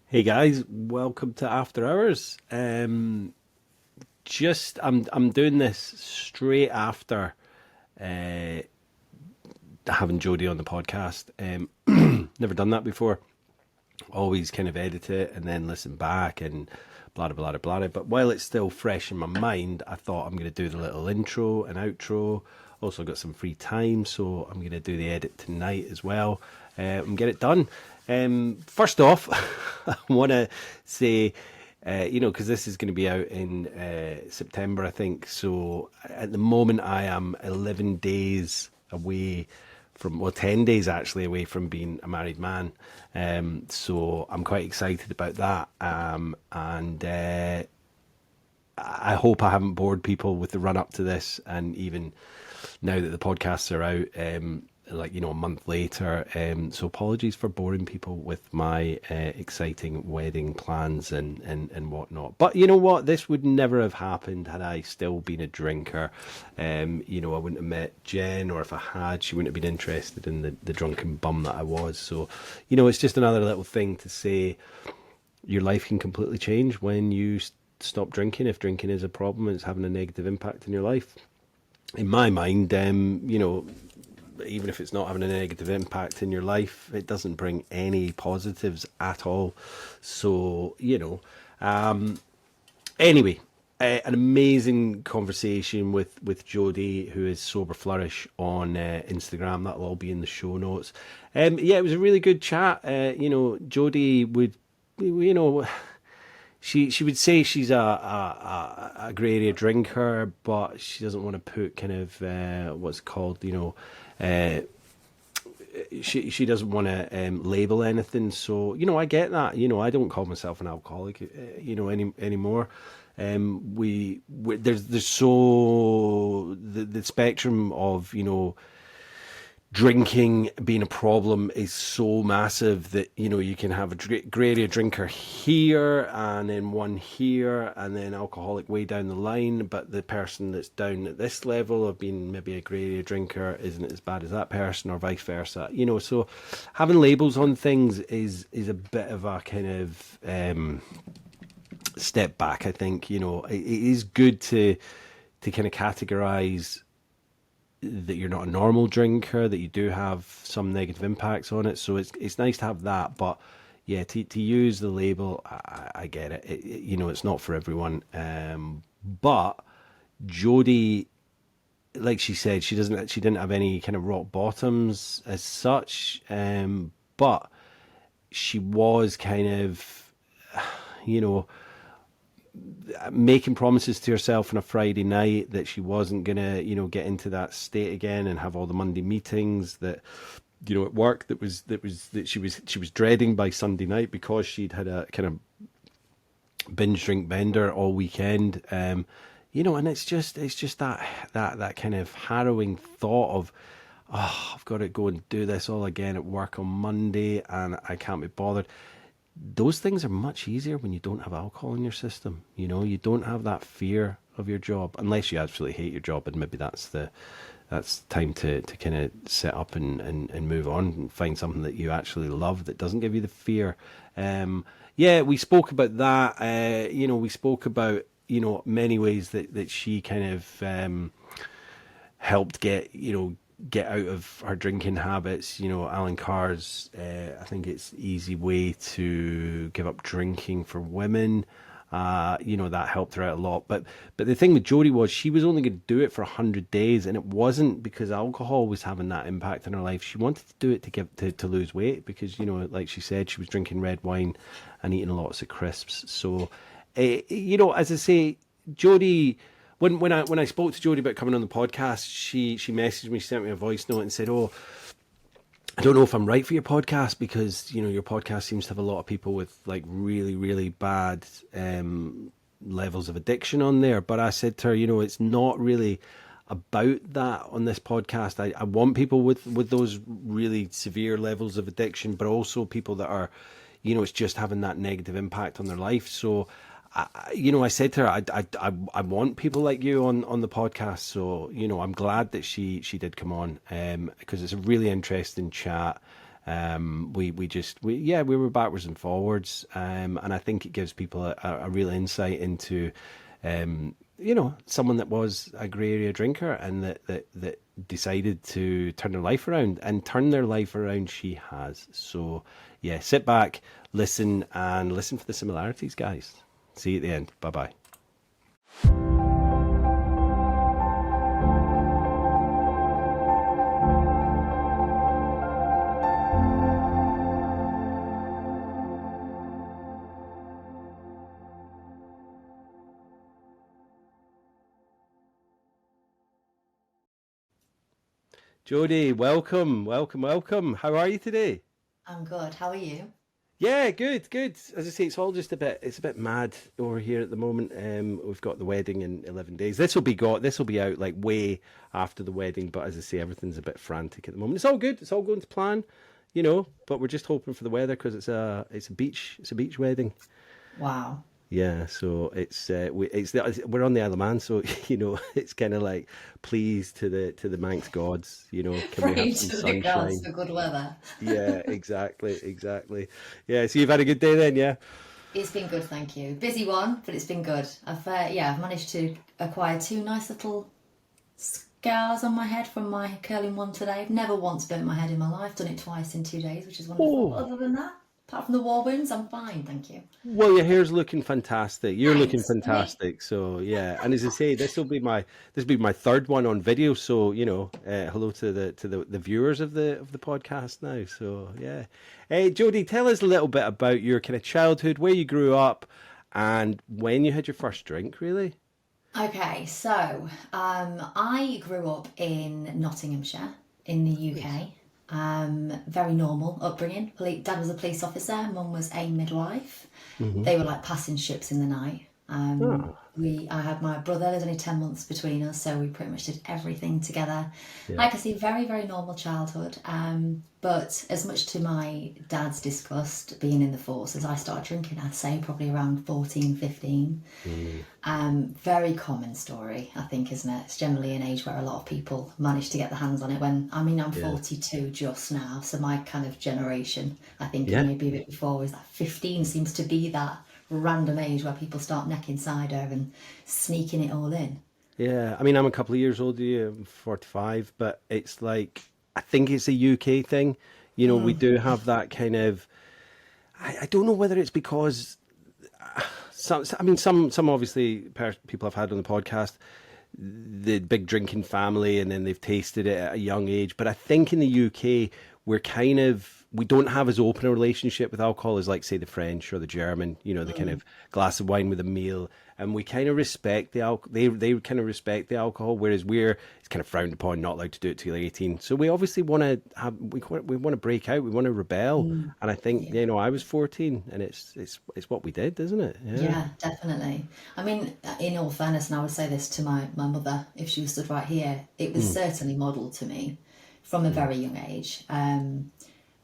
Hey guys, welcome to After Hours. I'm doing this straight after uh, having Jodi on the podcast. Never done that before. Always kind of edit it and then listen back and blah blah blah blah. But while it's still fresh in my mind, I thought I'm going to do the little intro and outro. Also got some free time, so I'm going to do the edit tonight as well and get it done. First off, I want to say, because this is going to be out in September, I think. So at the moment, I am 11 days away from, well, 10 days actually away from being a married man. So I'm quite excited about that. And I hope I haven't bored people with the run up to this. And even now that the podcasts are out, a month later. So apologies for boring people with my exciting wedding plans and whatnot. But you know what? This would never have happened had I still been a drinker. I wouldn't have met Jen, or if I had, she wouldn't have been interested in the drunken bum that I was. So, it's just another little thing to say your life can completely change when you stop drinking. If drinking is a problem and it's having a negative impact in your life, in my mind, even if it's not having a negative impact in your life, it doesn't bring any positives at all. So, anyway, an amazing conversation with Jodi, who is Sober Flourish on Instagram. That'll all be in the show notes. Yeah, it was a really good chat. Jodi would, you know, she would say she's a grey area drinker, but she doesn't want to put kind of what's it called, uh, she doesn't want to label anything. So I get that. I don't call myself an alcoholic, anymore. We there's so the spectrum of drinking being a problem is so massive that you can have a grey area drinker here and then one here and then alcoholic way down the line, but the person that's down at this level of being maybe a grey area drinker isn't as bad as that person, or vice versa. So having labels on things is a bit of a kind of step back. I think it is good to kind of categorize that you're not a normal drinker, that you do have some negative impacts on it. So it's nice to have that, but yeah, to use the label, I get it. It's not for everyone. But Jodi, like she said, she didn't have any kind of rock bottoms as such. But she was kind of, you know, making promises to herself on a Friday night that she wasn't gonna, get into that state again and have all the Monday meetings that, at work that she was dreading by Sunday night, because she'd had a kind of binge drink bender all weekend. And it's just that kind of harrowing thought of, oh, I've got to go and do this all again at work on Monday and I can't be bothered. Those things are much easier when you don't have alcohol in your system. You don't have that fear of your job, unless you absolutely hate your job, and maybe that's time to kind of set up and move on and find something that you actually love that doesn't give you the fear. Yeah, we spoke about that. We spoke about many ways that she kind of helped get out of her drinking habits. Alan Carr's, I think it's Easy Way to Give Up Drinking for Women. That helped her out a lot. But the thing with Jodi was she was only going to do it for 100 days, and it wasn't because alcohol was having that impact in her life. She wanted to do it to lose weight because, like she said, she was drinking red wine and eating lots of crisps. So, as I say, Jodi, when I spoke to Jodi about coming on the podcast, she messaged me, sent me a voice note and said, "Oh, I don't know if I'm right for your podcast because your podcast seems to have a lot of people with like really really bad levels of addiction on there." But I said to her, it's not really about that on this podcast. I want people with those really severe levels of addiction, but also people that are, it's just having that negative impact on their life. So I said to her, I want people like you on the podcast. So, I'm glad that she did come on, because it's a really interesting chat. We were backwards and forwards, and I think it gives people a real insight into, someone that was a grey area drinker and that decided to turn their life around, and turn their life around she has. So yeah, sit back, and listen for the similarities, guys. See you at the end. Bye bye. Jodi, welcome. How are you today? I'm good. How are you? Yeah, good. As I say, it's a bit mad over here at the moment. We've got the wedding in 11 days. This will be out like way after the wedding, but as I say, everything's a bit frantic at the moment. It's all good. It's all going to plan, but we're just hoping for the weather because it's a beach wedding. Wow. Yeah, so we're on the Isle of Man, so it's kind of like please to the Manx gods, can we have Praying some to the gods sunshine? for good weather. Yeah, exactly. Yeah, so you've had a good day then, yeah? It's been good, thank you. Busy one, but it's been good. I've managed to acquire two nice little scars on my head from my curling one today. I've never once burnt my head in my life. Done it twice in 2 days, which is wonderful. Oh, Other than that, apart from the war wounds, I'm fine, thank you. well, your hair's looking fantastic. You're looking Thanks. And it, fantastic. So yeah, and as I say, this will be my third one on video. So hello to the viewers of the podcast now. So yeah, hey Jodi, tell us a little bit about your kind of childhood, where you grew up, and when you had your first drink. Really? okay, so I grew up in Nottinghamshire in the Nice. UK. Very normal upbringing. Dad was a police officer, mum was a midwife. Mm-hmm. They were like passing ships in the night. Oh, I had my brother, there's only 10 months between us, so we pretty much did everything together. yeah. Like I say, very, very normal childhood. But as much to my dad's disgust being in the force as I started drinking, I'd say probably around 14, 15. Mm, Very common story, I think, isn't it? It's generally an age where a lot of people manage to get their hands on it. I'm yeah. 42 just now, so my kind of generation, I think, and Yeah. maybe a bit before, is that 15 seems to be that random age where people start necking cider and sneaking it all in. Yeah, I mean, I'm a couple of years older than you, I'm 45, but it's like, I think it's a UK thing. We do have that kind of, I don't know whether it's because some obviously people I've had on the podcast, the big drinking family, and then they've tasted it at a young age. But I think in the UK, we don't have as open a relationship with alcohol as, like, say, the French or the German. The kind of glass of wine with a meal, and we kind of respect the alcohol. They kind of respect the alcohol, whereas it's kind of frowned upon, not allowed to do it till you're 18. So we obviously want to we want to break out, we want to rebel, and I think Yeah. I was 14, and it's what we did, isn't it? Yeah. Yeah, definitely. I mean, in all fairness, and I would say this to my mother if she was stood right here, it was Mm, certainly modelled to me from a mm, very young age.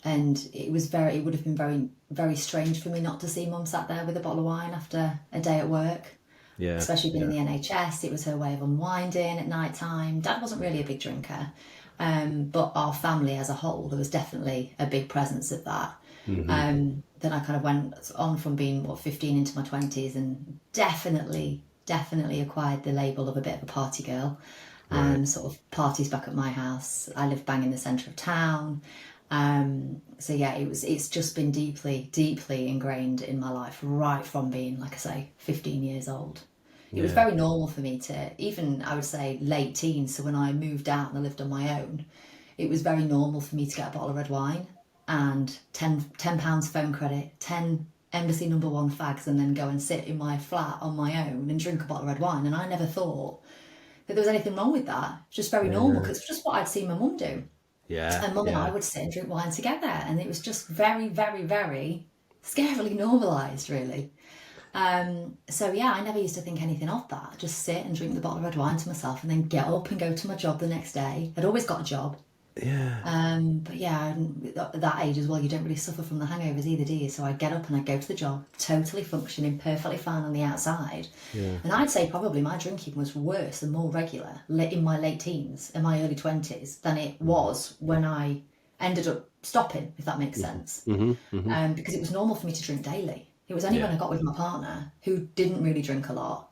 And it would have been very, very strange for me not to see mum sat there with a bottle of wine after a day at work, yeah. especially being in Yeah. the NHS. It was her way of unwinding at night time. Dad wasn't really a big drinker, but our family as a whole, there was definitely a big presence of that. Hmm. Then I kind of went on from being, 15 into my 20s, and definitely acquired the label of a bit of a party girl. Right. Sort of parties back at my house. I live bang in the centre of town. So yeah, it's just been deeply ingrained in my life right from being, like I say, 15 years old. It was Yeah. very normal for me to, even I would say late teens. So when I moved out and I lived on my own, it was very normal for me to get a bottle of red wine and £10 phone credit, 10 embassy number one fags, and then go and sit in my flat on my own and drink a bottle of red wine. And I never thought that there was anything wrong with that. It's just very normal Yeah. because it's just what I'd seen my mum do. Yeah. And mum and I Yeah. would sit and drink wine together, and it was just very, very, very scarily normalised, really. So yeah, I never used to think anything of that. Just sit and drink the bottle of red wine to myself, and then get up and go to my job the next day. I'd always got a job. Yeah. But yeah, at that age as well, you don't really suffer from the hangovers either, do you? So I'd get up and I'd go to the job, totally functioning, perfectly fine on the outside. Yeah. And I'd say probably my drinking was worse and more regular in my late teens and my early 20s than it was when I ended up stopping, if that makes sense. Because it was normal for me to drink daily. It was only when I got with my partner, who didn't really drink a lot,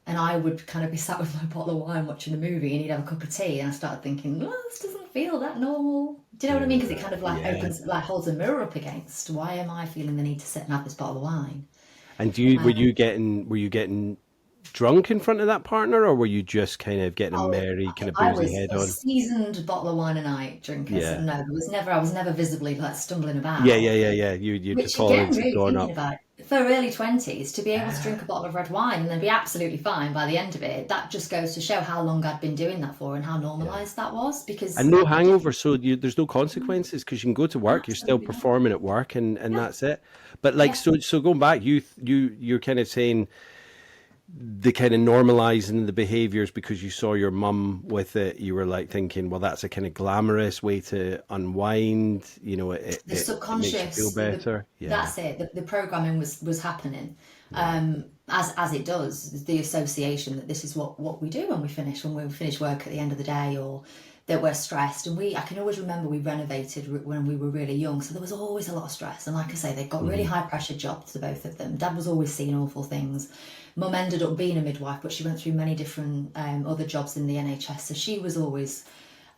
and I would kind of be sat with my bottle of wine watching a movie, and he'd have a cup of tea, and I started thinking, well, this doesn't feel that normal. Do you know what I mean? Because it kind of like opens, like holds a mirror up against, why am I feeling the need to sit and have this bottle of wine? And were you getting drunk in front of that partner, or were you just kind of getting a merry, kind of I boozy was head a on? seasoned bottle of wine a night drinker, so Yeah. no, I was never visibly like stumbling Yeah, about. yeah, yeah, yeah. Your Which again, tolerance had really gone thinking up. about it, for early 20s, to be able to drink a bottle of red wine and then be absolutely fine by the end of it, that just goes to show how long I'd been doing that for and how Yeah. normalised that was. And Because no it didn't, hangover, so there's no consequences because you can go to work, you're still absolutely not. performing at work, and Yeah, that's it. But like, yeah. so going back, you're kind of saying the kind of normalizing the behaviors because you saw your mum with it. You were like thinking, well, that's a kind of glamorous way to unwind. You know, The it makes you feel subconscious, better. Yeah. that's it. The programming was happening, as it does. The association that this is what we do when we finish work at the end of the day, or that we're stressed. And I can always remember we renovated when we were really young, so there was always a lot of stress. And like I say, they got really high pressure jobs, the both of them. Dad was always seeing awful things. Mum ended up being a midwife, but she went through many different other jobs in the NHS, so she was always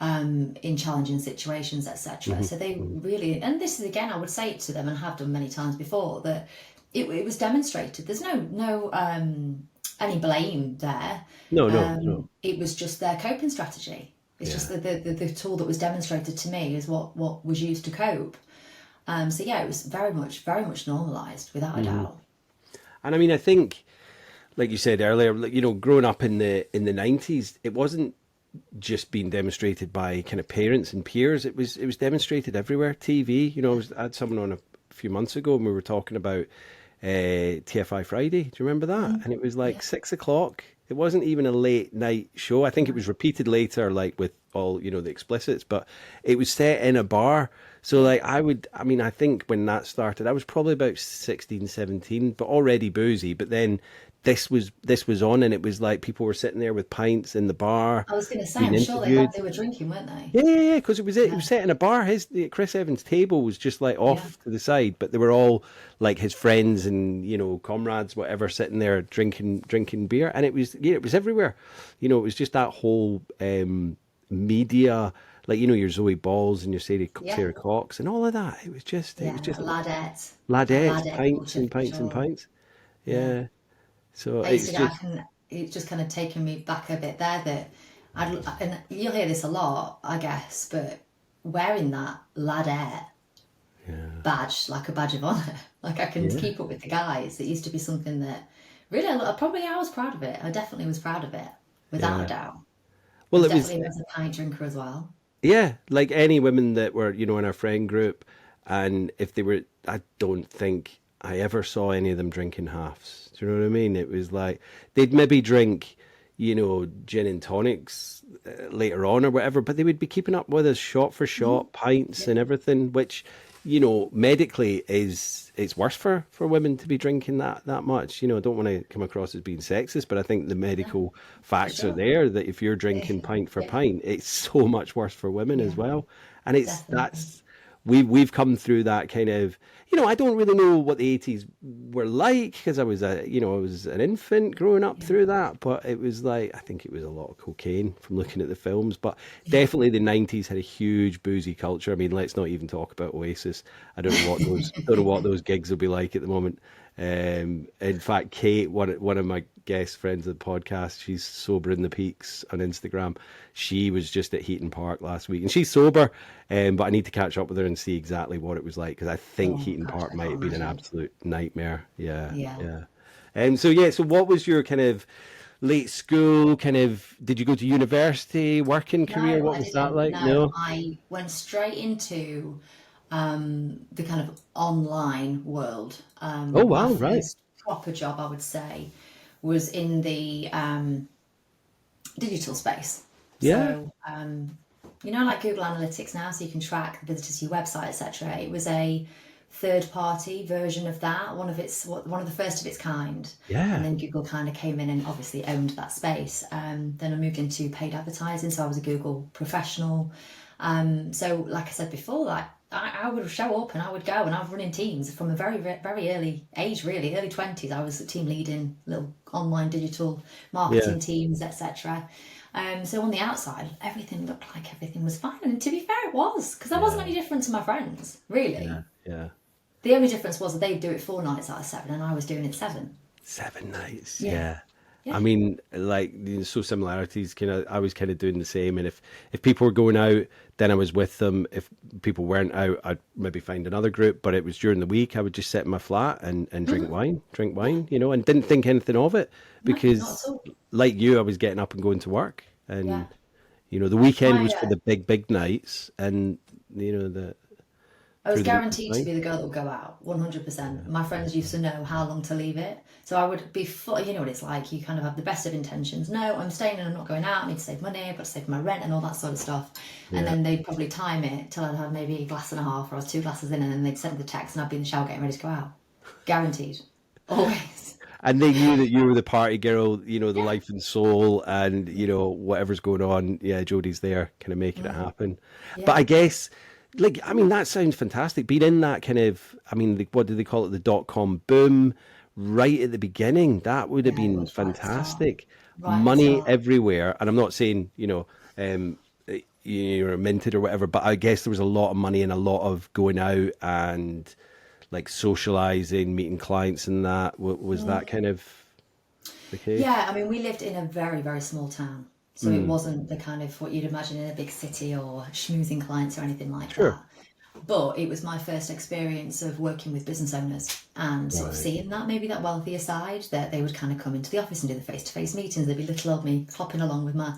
in challenging situations, etc. So they really, and this is again, I would say it to them and have done many times before, that it was demonstrated. There's no any blame there. No, no, no. It was just their coping strategy. It's just Yeah. the tool that was demonstrated to me is what was used to cope. So yeah, it was very much normalised without a doubt. And I mean, I think, like you said earlier, like, you know, growing up in the 90s, it wasn't just being demonstrated by kind of parents and peers. It was demonstrated everywhere. TV, you know, I had someone on a few months ago and we were talking about TFI Friday. Do you remember that? And it was like Yeah. 6 o'clock. It wasn't even a late night show. I think it was repeated later, like with all, you know, the explicits, but it was set in a bar. So like I mean, I think when that started, I was probably about 16, 17, but already boozy. But then this was on and it was like people were sitting there with pints in the bar I was going to say, being I'm sure interviewed. they were drinking, weren't they? Yeah, yeah, yeah, because it Yeah, was set in a bar. Chris Evans' table was just like yeah, off to the side, but they were all like his friends and you know comrades, whatever, sitting there drinking beer, and it was everywhere. You know, it was just that whole media, like you know your Zoe Balls and your yeah, Sarah Cox and all of that. It yeah. was just That ladettes, ladette pints culture and for pints and sure. pints. Yeah. Yeah, so I used it's to, I just can, it's just kind of taken me back a bit there that and you'll hear this a lot, I guess, but wearing that ladette yeah, badge, like a badge of honour, like I can yeah, keep up with the guys. It used to be something that really, I was proud of it. I definitely was proud of it, without a yeah. doubt. I Well, was it was. definitely a pint drinker as well. Yeah, like any women that were, you know, in our friend group, and if they were, I don't think I ever saw any of them drinking halves. Do you know what I mean? It was like they'd maybe drink, you know, gin and tonics later on or whatever, but they would be keeping up with us shot for shot, pints Yeah, and everything, which, you know, medically is it's worse for women to be drinking that much. You know, I don't want to come across as being sexist, but I think the yeah, medical for facts are sure. there that if you're Yeah, drinking pint for yeah, pint, it's so much worse for women as yeah, well. And it's definitely. that's we've come through that kind of, you know, I don't really know what the 80s were like because I was an infant growing up Yeah, through that, but it was like I think it was a lot of cocaine from looking at the films, but yeah. definitely the 90s had a huge boozy culture. I mean, let's not even talk about Oasis. I don't know what those gigs will be like at the moment. In fact, Kate, one of my guest friends of the podcast, she's sober in the peaks on Instagram. She was just at Heaton Park last week, and she's sober. But I need to catch up with her and see exactly what it was like because I think Oh Heaton gosh, Park I might can't have been an imagine. absolute nightmare. Yeah, Yeah. yeah. So yeah, so what was your kind of late school kind of? Did you go to university, working No, career? What I was that didn't. like? No, No. I went straight into the kind of online world. Oh My wow, right. first proper job, I would say, was in the digital space. Yeah, So, like Google Analytics now, so you can track visitors to your website, etc. It was a third-party version of that, one of the first of its kind. And yeah. then Google kind of came in and obviously owned that space. Then I moved into paid advertising, so I was a Google professional. So like I said before, like I would show up and I would go, and I was running teams from a very, very early age, really, early 20s. I was team leading little online digital Yeah. marketing teams, etc. So on the outside, everything looked like everything was fine. And to be fair, it was, because I wasn't Yeah. any different to my friends, Yeah. really. Yeah. The only difference was that they'd do it 4 nights out of 7 and I was doing it 7. 7 nights. Yeah. Yeah. I Yeah. mean, like, so similarities. Kind of, I was kind of doing the same. And if people were going out, then I was with them. If people weren't out, I'd maybe find another group. But it was during the week. I would just sit in my flat and drink Yeah. wine, and didn't think anything of it No, not because, at all. like you, I was getting up and going to work, Yeah. and the weekend My was for the big nights, and the I was through the week was guaranteed to fine. be the girl that would go out, 100%. My friends used to know how long to leave it. So I would be, you know what it's like, you kind of have the best of intentions. No, I'm staying and I'm not going out, I need to save money, I've got to save my rent and all that sort of stuff. And Yeah. then they'd probably time it till I'd had maybe a glass and a half, or I was 2 glasses in, and then they'd send the text and I'd be in the shower getting ready to go out. Guaranteed. Always. And they knew that you were the party girl, the Yeah. life and soul, and whatever's going on. Yeah, Jodie's there, kind of making it happen. But Yeah. I guess, like, I mean, that sounds fantastic. Being in that kind of, I mean, what do they call it? The dot-com boom, right at the beginning. That would have Yeah, it been was right at the start. fantastic. Right at the Money start. everywhere, and I'm not saying, you're minted or whatever, but I guess there was a lot of money and a lot of going out and like socializing, meeting clients, and that. Was that kind of the case? Yeah, I mean, we lived in a very, very small town. So it Mm, wasn't the kind of what you'd imagine in a big city or schmoozing clients or anything like sure. that. But it was my first experience of working with business owners and sort of Right. seeing that, maybe that wealthier side, that they would kind of come into the office and do the face-to-face meetings. There'd be little old me hopping along with my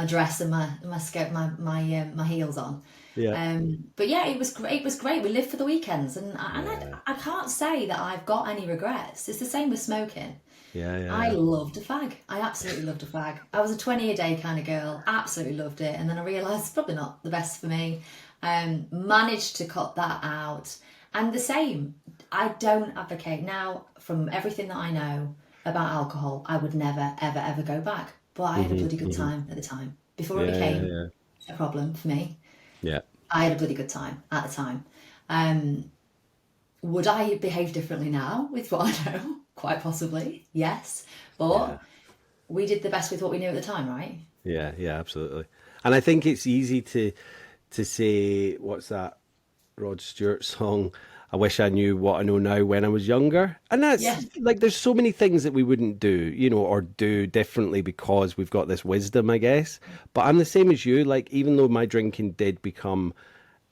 dress and my skirt, my heels on. Yeah. But yeah, it was great. It was great. We lived for the weekends, and Yeah. I can't say that I've got any regrets. It's the same with smoking. Yeah. Yeah. I Yeah. loved a fag. I absolutely loved a fag. I was a 20 a day kind of girl. Absolutely loved it. And then I realised it's probably not the best for me. Managed to cut that out. And the same, I don't advocate now, from everything that I know about alcohol, I would never, ever, ever go back. But I had a bloody good Hmm. time at the time. Before it Yeah. Yeah. became Yeah. a problem for me, Yeah. I had a bloody good time at the time. Would I behave differently now with what I know? Quite possibly, yes. Yeah. But we did the best with what we knew at the time, right? Yeah. Yeah. Absolutely. And I think it's easy to say, what's that Rod Stewart song? I wish I knew what I know now when I was younger. And Yeah. that's like, there's so many things that we wouldn't do, or do differently because we've got this wisdom, I guess. But I'm the same as you. Like, even though my drinking did become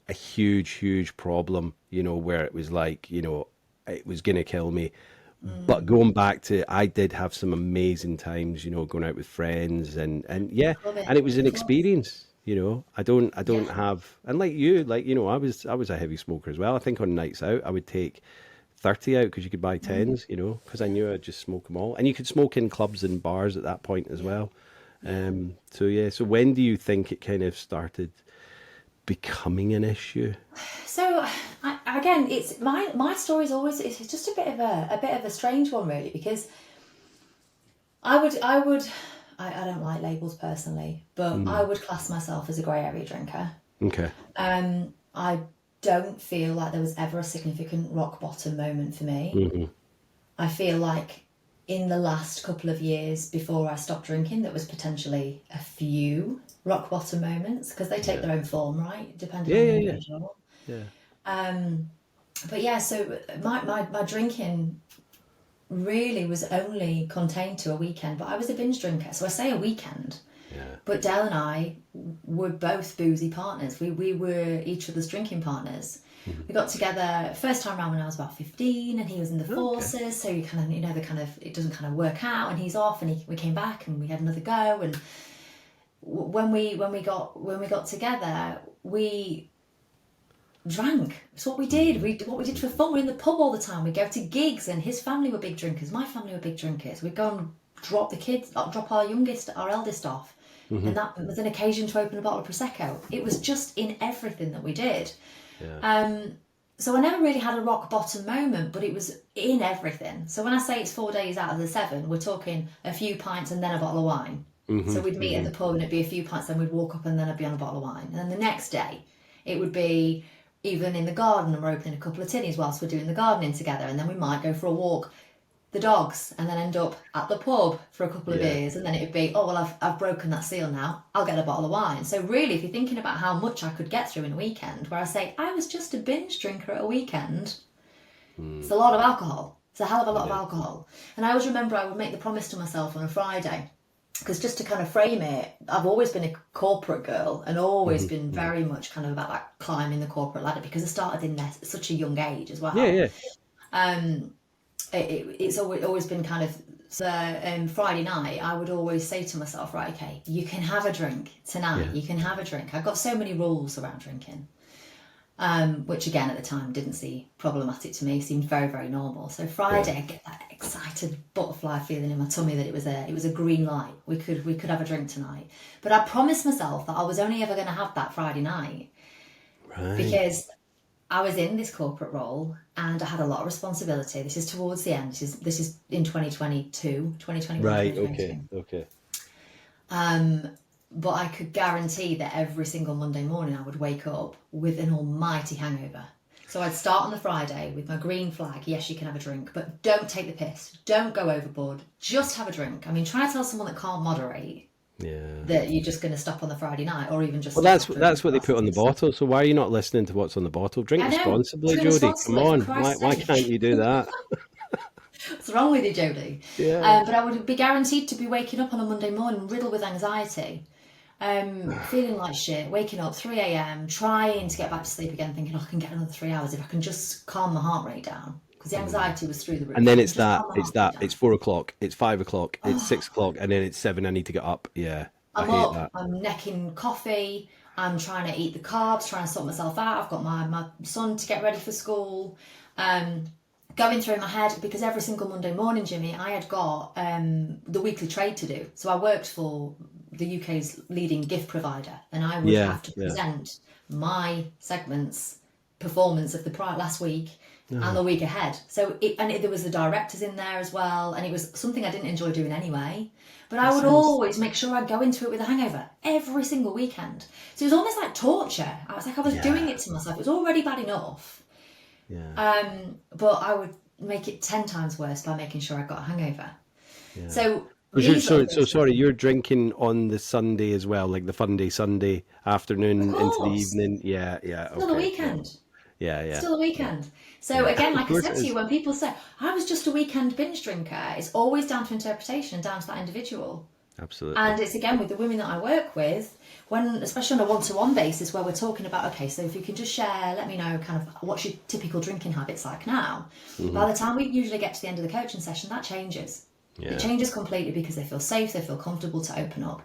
a huge, huge problem, where it was like, it was going to kill me. But going back to, I did have some amazing times, going out with friends, and yeah, Love it. and it was an Of course. experience. I don't Yeah. have, and like you, like, I was a heavy smoker as well. I think on nights out, I would take 30 out because you could buy tens, because I knew I'd just smoke them all, and you could smoke in clubs and bars at that point as Yeah. well. Yeah. So yeah, so when do you think it kind of started becoming an issue? So again, it's my story is always, it's just a bit of a strange one, really, because I don't like labels personally, but I Mm, would class myself as a grey area drinker. okay. I don't feel like there was ever a significant rock bottom moment for me. Hmm. I feel like in the last couple of years before I stopped drinking, there was potentially a few rock bottom moments, because they take Yeah. their own form, right? Depending Yeah, on the yeah, yeah, individual. yeah. But yeah, so my drinking really was only contained to a weekend, but I was a binge drinker. So I say a weekend, Yeah. but Dale and I were both boozy partners. We were each other's drinking partners. Hmm. We got together first time around when I was about 15, and he was in the Okay. forces, so you kind of, the kind of, it doesn't kind of work out, and he's off, and we came back and we had another go, and when we got together, we drank. It's what we did. What we did for fun. We're in the pub all the time. We go to gigs, and his family were big drinkers. My family were big drinkers. We'd go and drop our eldest off, Hmm. and that was an occasion to open a bottle of prosecco. It was just in everything that we did. Yeah. So I never really had a rock bottom moment, but it was in everything. So when I say it's 4 days out of the 7, we're talking a few pints and then a bottle of wine. So Hmm. we'd meet at Hmm. the pub and it'd be a few pints, then we'd walk up and then I'd be on a bottle of wine. And then the next day, it would be even in the garden and we're opening a couple of tinnies whilst we're doing the gardening together. And then we might go for a walk, the dogs, and then end up at the pub for a couple of Yeah. beers. And then it'd be, oh, well, I've broken that seal now. I'll get a bottle of wine. So really, if you're thinking about how much I could get through in a weekend, where I say I was just a binge drinker at a weekend, it's Mm. a lot of alcohol. It's a hell of a lot of Yeah. alcohol. And I always remember I would make the promise to myself on a Friday, because just to kind of frame it, I've always been a corporate girl and always Hmm. been Hmm. very much kind of about that climbing the corporate ladder because I started in there at such a young age as Yeah. well. Yeah. Um, it's always been kind of so. Friday night, I would always say to myself, right, okay, you can have a drink tonight. Yeah. You can have a drink. I've got so many rules around drinking, which again at the time didn't seem problematic to me. Seemed very very normal. So Yeah. Friday, I get that excited butterfly feeling in my tummy that it was a green light. We could have a drink tonight. But I promised myself that I was only ever going to have that Friday night Right. because I was in this corporate role and I had a lot of responsibility. This is towards the end. This is in 2022, 2021, Right. Okay. 2022. Okay. But I could guarantee that every single Monday morning I would wake up with an almighty hangover. So I'd start on the Friday with my green flag. Yes, you can have a drink, but don't take the piss. Don't go overboard. Just have a drink. I mean, try to tell someone that can't moderate Yeah. that you're just going to stop on the Friday night or even just Well, stop that's after a that's couple what of they put on the glasses. bottle. So why are you not listening to what's on the bottle? Drink I know. responsibly, Drink Jody. Come responsibly, for on. Why Christ's why can't sake. you do that? What's wrong with you, Jodie? Yeah. But I would be guaranteed to be waking up on a Monday morning riddled with anxiety, feeling like shit, waking up 3 a.m., trying to get back to sleep again, thinking, oh, I can get another 3 hours if I can just calm my heart rate down. Because the Mm. anxiety was through the And roof. then If I it's can just that, calm my it's heart rate that, it's down. 4 o'clock, it's 5 o'clock, it's Oh, 6 o'clock, and then it's seven. I need to get up. Yeah, I I'm hate up, that. I'm necking coffee, I'm trying to eat the carbs, trying to sort myself out. I've got my son to get ready for school. Um, Going through my head because every single Monday morning, Jimmy, I had got the weekly trade to do. So I worked for the UK's leading gift provider, and I would Yeah, have to yeah. present my segments performance of the prior last week and the Oh, week ahead. So there was the directors in there as well, and it was something I didn't enjoy doing anyway. But that I would sounds. always make sure I'd go into it with a hangover every single weekend. So it was almost like torture. I was like I was doing Yeah, it to myself. It was already bad enough. yeah, But I would make it 10 times worse by making sure I got a hangover. yeah. So Was you these little so things, sorry? You're drinking on the Sunday as well, like the fun day Sunday of afternoon into the course, evening. Yeah, yeah. still a Okay. Yeah, weekend. yeah, yeah, Still a yeah, weekend. So yeah. again, Of like I course said it to you, is. when people say, I was just a weekend binge drinker, it's always down to interpretation, down to that individual. Absolutely. And it's again with the women that I work with, when especially on a one-to-one basis where we're talking about, okay, so if you can just share, let me know kind of what's your typical drinking habits like now. Hmm. By the time we usually get to the end of the coaching session, that changes. It Yeah. changes completely because they feel safe, they feel comfortable to open up.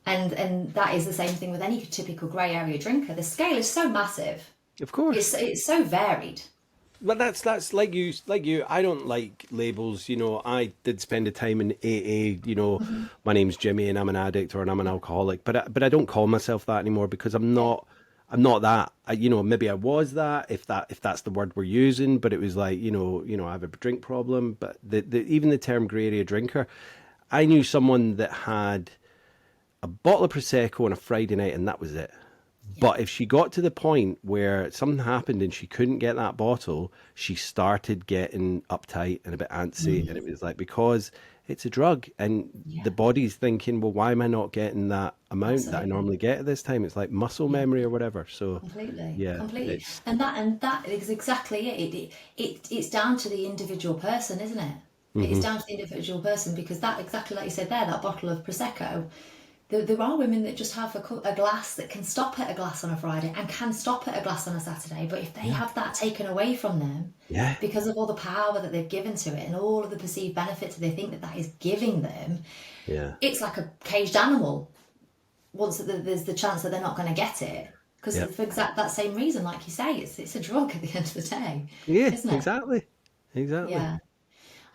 And that is the same thing with any typical grey area drinker. The scale is so massive. Of course. It's so varied. But that's like you. I don't like labels. I did spend a time in AA. My name's Jimmy and I'm an addict or and I'm an alcoholic. But I don't call myself that anymore because I'm Yeah. not. I'm not that. Maybe I was that if that's the word we're using. But it was like I have a drink problem. But even the term grey area drinker, I knew someone that had a bottle of prosecco on a Friday night and that was it. Yeah. But if she got to the point where something happened and she couldn't get that bottle, she started getting uptight and a bit antsy. And it was like, because it's a drug and Yeah. the body's thinking, well, why am I not getting that amount that I Absolutely. normally get at this time? It's like muscle Yeah. memory or whatever. So, Completely. yeah, Completely. it's. And that is exactly it. It's down to the individual person, isn't it? It's Hmm. down to the individual person because that exactly like you said there, that bottle of prosecco. There are women that just have a glass that can stop at a glass on a Friday and can stop at a glass on a Saturday. But if they Yeah, have that taken away from them yeah, because of all the power that they've given to it and all of the perceived benefits that they think that that is giving them, yeah, it's like a caged animal. Once there's the chance that they're not going to get it. Because yeah, for exact that same reason, like you say, it's a drug at the end of the day, yeah, isn't it? exactly, exactly. Yeah.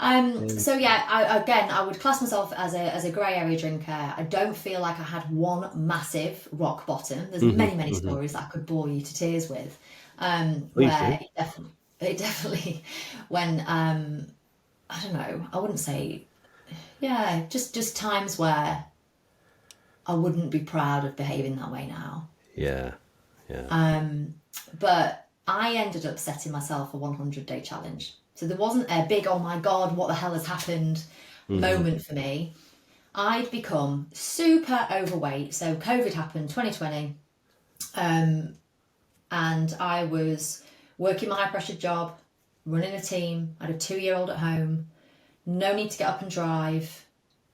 Um, So yeah, I would class myself as a grey area drinker. I don't feel like I had one massive rock bottom. There's hmm. many Hmm. stories that I could bore you to tears with, Please where do. it definitely when I don't know, I wouldn't say, yeah, just times where I wouldn't be proud of behaving that way now. Yeah. Yeah. But I ended up setting myself a 100-day challenge. So there wasn't a big, oh my God, what the hell has happened Hmm. moment for me. I'd become super overweight. So COVID happened 2020. And I was working my high pressure job, running a team. I had a 2-year-old at home, no need to get up and drive,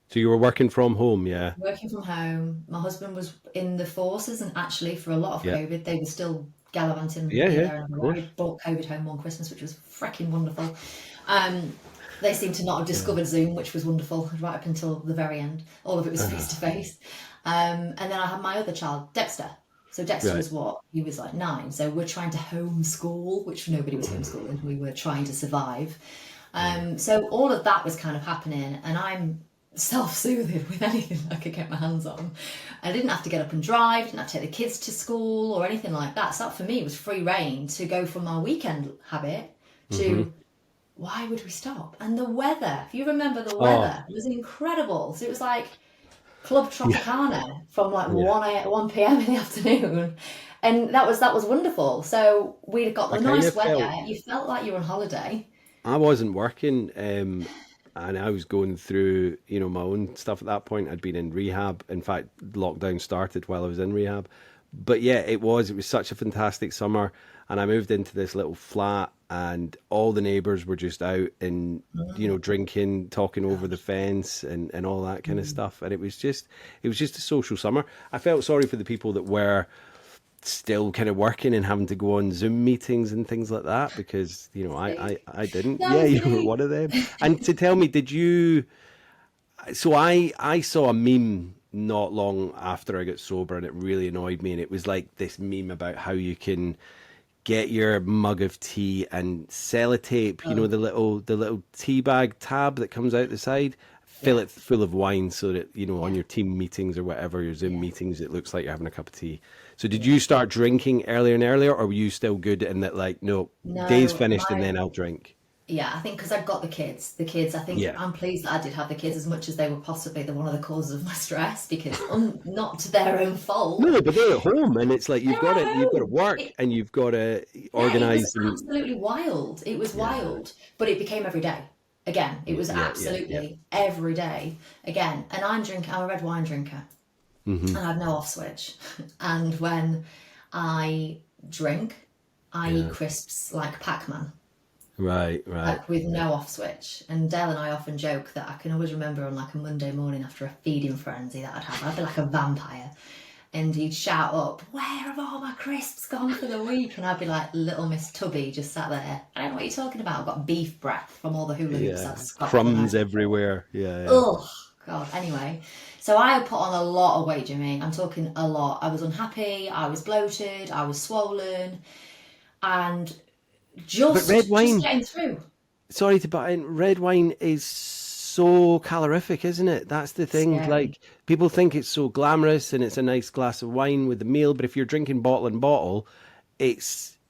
So you were working from home, yeah? working from home. My husband was in the forces, and actually, for a lot of Yeah. COVID, they were still gallivanting Yeah, here, yeah, there, and of everywhere. course. I brought COVID home one Christmas, which was freaking wonderful. Um, they seem to not have Yeah. discovered Zoom, which was wonderful, right up until the very end. All of it was face Uh-huh. to face. And then I had my other child, Dexter. So Dexter Right. was what? He was like 9. So we're trying to homeschool, which nobody was homeschooling. We were trying to survive. Yeah. So all of that was kind of happening, and I'm self-soothing with anything I could get my hands on. I didn't have to get up and drive, didn't have to take the kids to school or anything like that. So that for me was free reign to go from my weekend habit Hmm. to why would we stop? And the weather, if you remember the Oh, weather, it was incredible. So it was like Club yeah. Tropicana from like Yeah. 1 p.m. in the afternoon. And that was wonderful. So we got I the kind nice of weather. felt You felt like you were on holiday. I wasn't working, and I was going through, my own stuff at that point. I'd been in rehab. In fact, lockdown started while I was in rehab. But yeah, it was such a fantastic summer, and I moved into this little flat, and all the neighbors were just out and, drinking, talking over the Gosh. fence and all that kind of Mm. stuff. And it was just a social summer. I felt sorry for the people that were still kind of working and having to go on Zoom meetings and things like that because I didn't. That Yeah, was you were me. one of them. And to tell me, did you? So I saw a meme not long after I got sober, and it really annoyed me. And it was like this meme about how you can get your mug of tea and sellotape, Oh, the little tea bag tab that comes out the side, fill yeah, it full of wine so that, on yeah, your team meetings or whatever, your Zoom yeah, meetings, it looks like you're having a cup of tea. So did yeah. you start drinking earlier and earlier, or were you still good in that, like, no, day's No, finished and then I'll drink? yeah, I think because I've got the kids. The kids, I think Yeah. I'm pleased that I did have the kids as much as they were possibly one of the causes of my stress because not to their own fault. No, but they're at home and it's like They're you've got to at work home. and you've got to Yeah, it was organize and absolutely wild. It was yeah, wild, but it became every day. Again, it yeah, was yeah, yeah, yeah. absolutely every day. Again, and I'm a red wine drinker, Hmm. and I have no off switch. And when I drink, I eat Yeah. crisps like Pac-Man, Right, right. like with no off switch. And Dale and I often joke that I can always remember on like a Monday morning after a feeding frenzy that I'd have. I'd be like a vampire. And he'd shout up, "Where have all my crisps gone for the week?" And I'd be like, "Little Miss Tubby just sat there. I don't know what you're talking about. I've got beef breath from all the hula hoops Yeah. I'd scoffed the night Crumbs before." everywhere. Yeah, yeah. Ugh, God. Anyway, so I put on a lot of weight, Jimmy. I'm talking a lot. I was unhappy. I was bloated. I was swollen, and But just getting through. sorry to butt in, red wine is so calorific, isn't it? That's the thing. Scary. Like, people think it's so glamorous and it's a nice glass of wine with the meal, but if you're drinking bottle and bottle,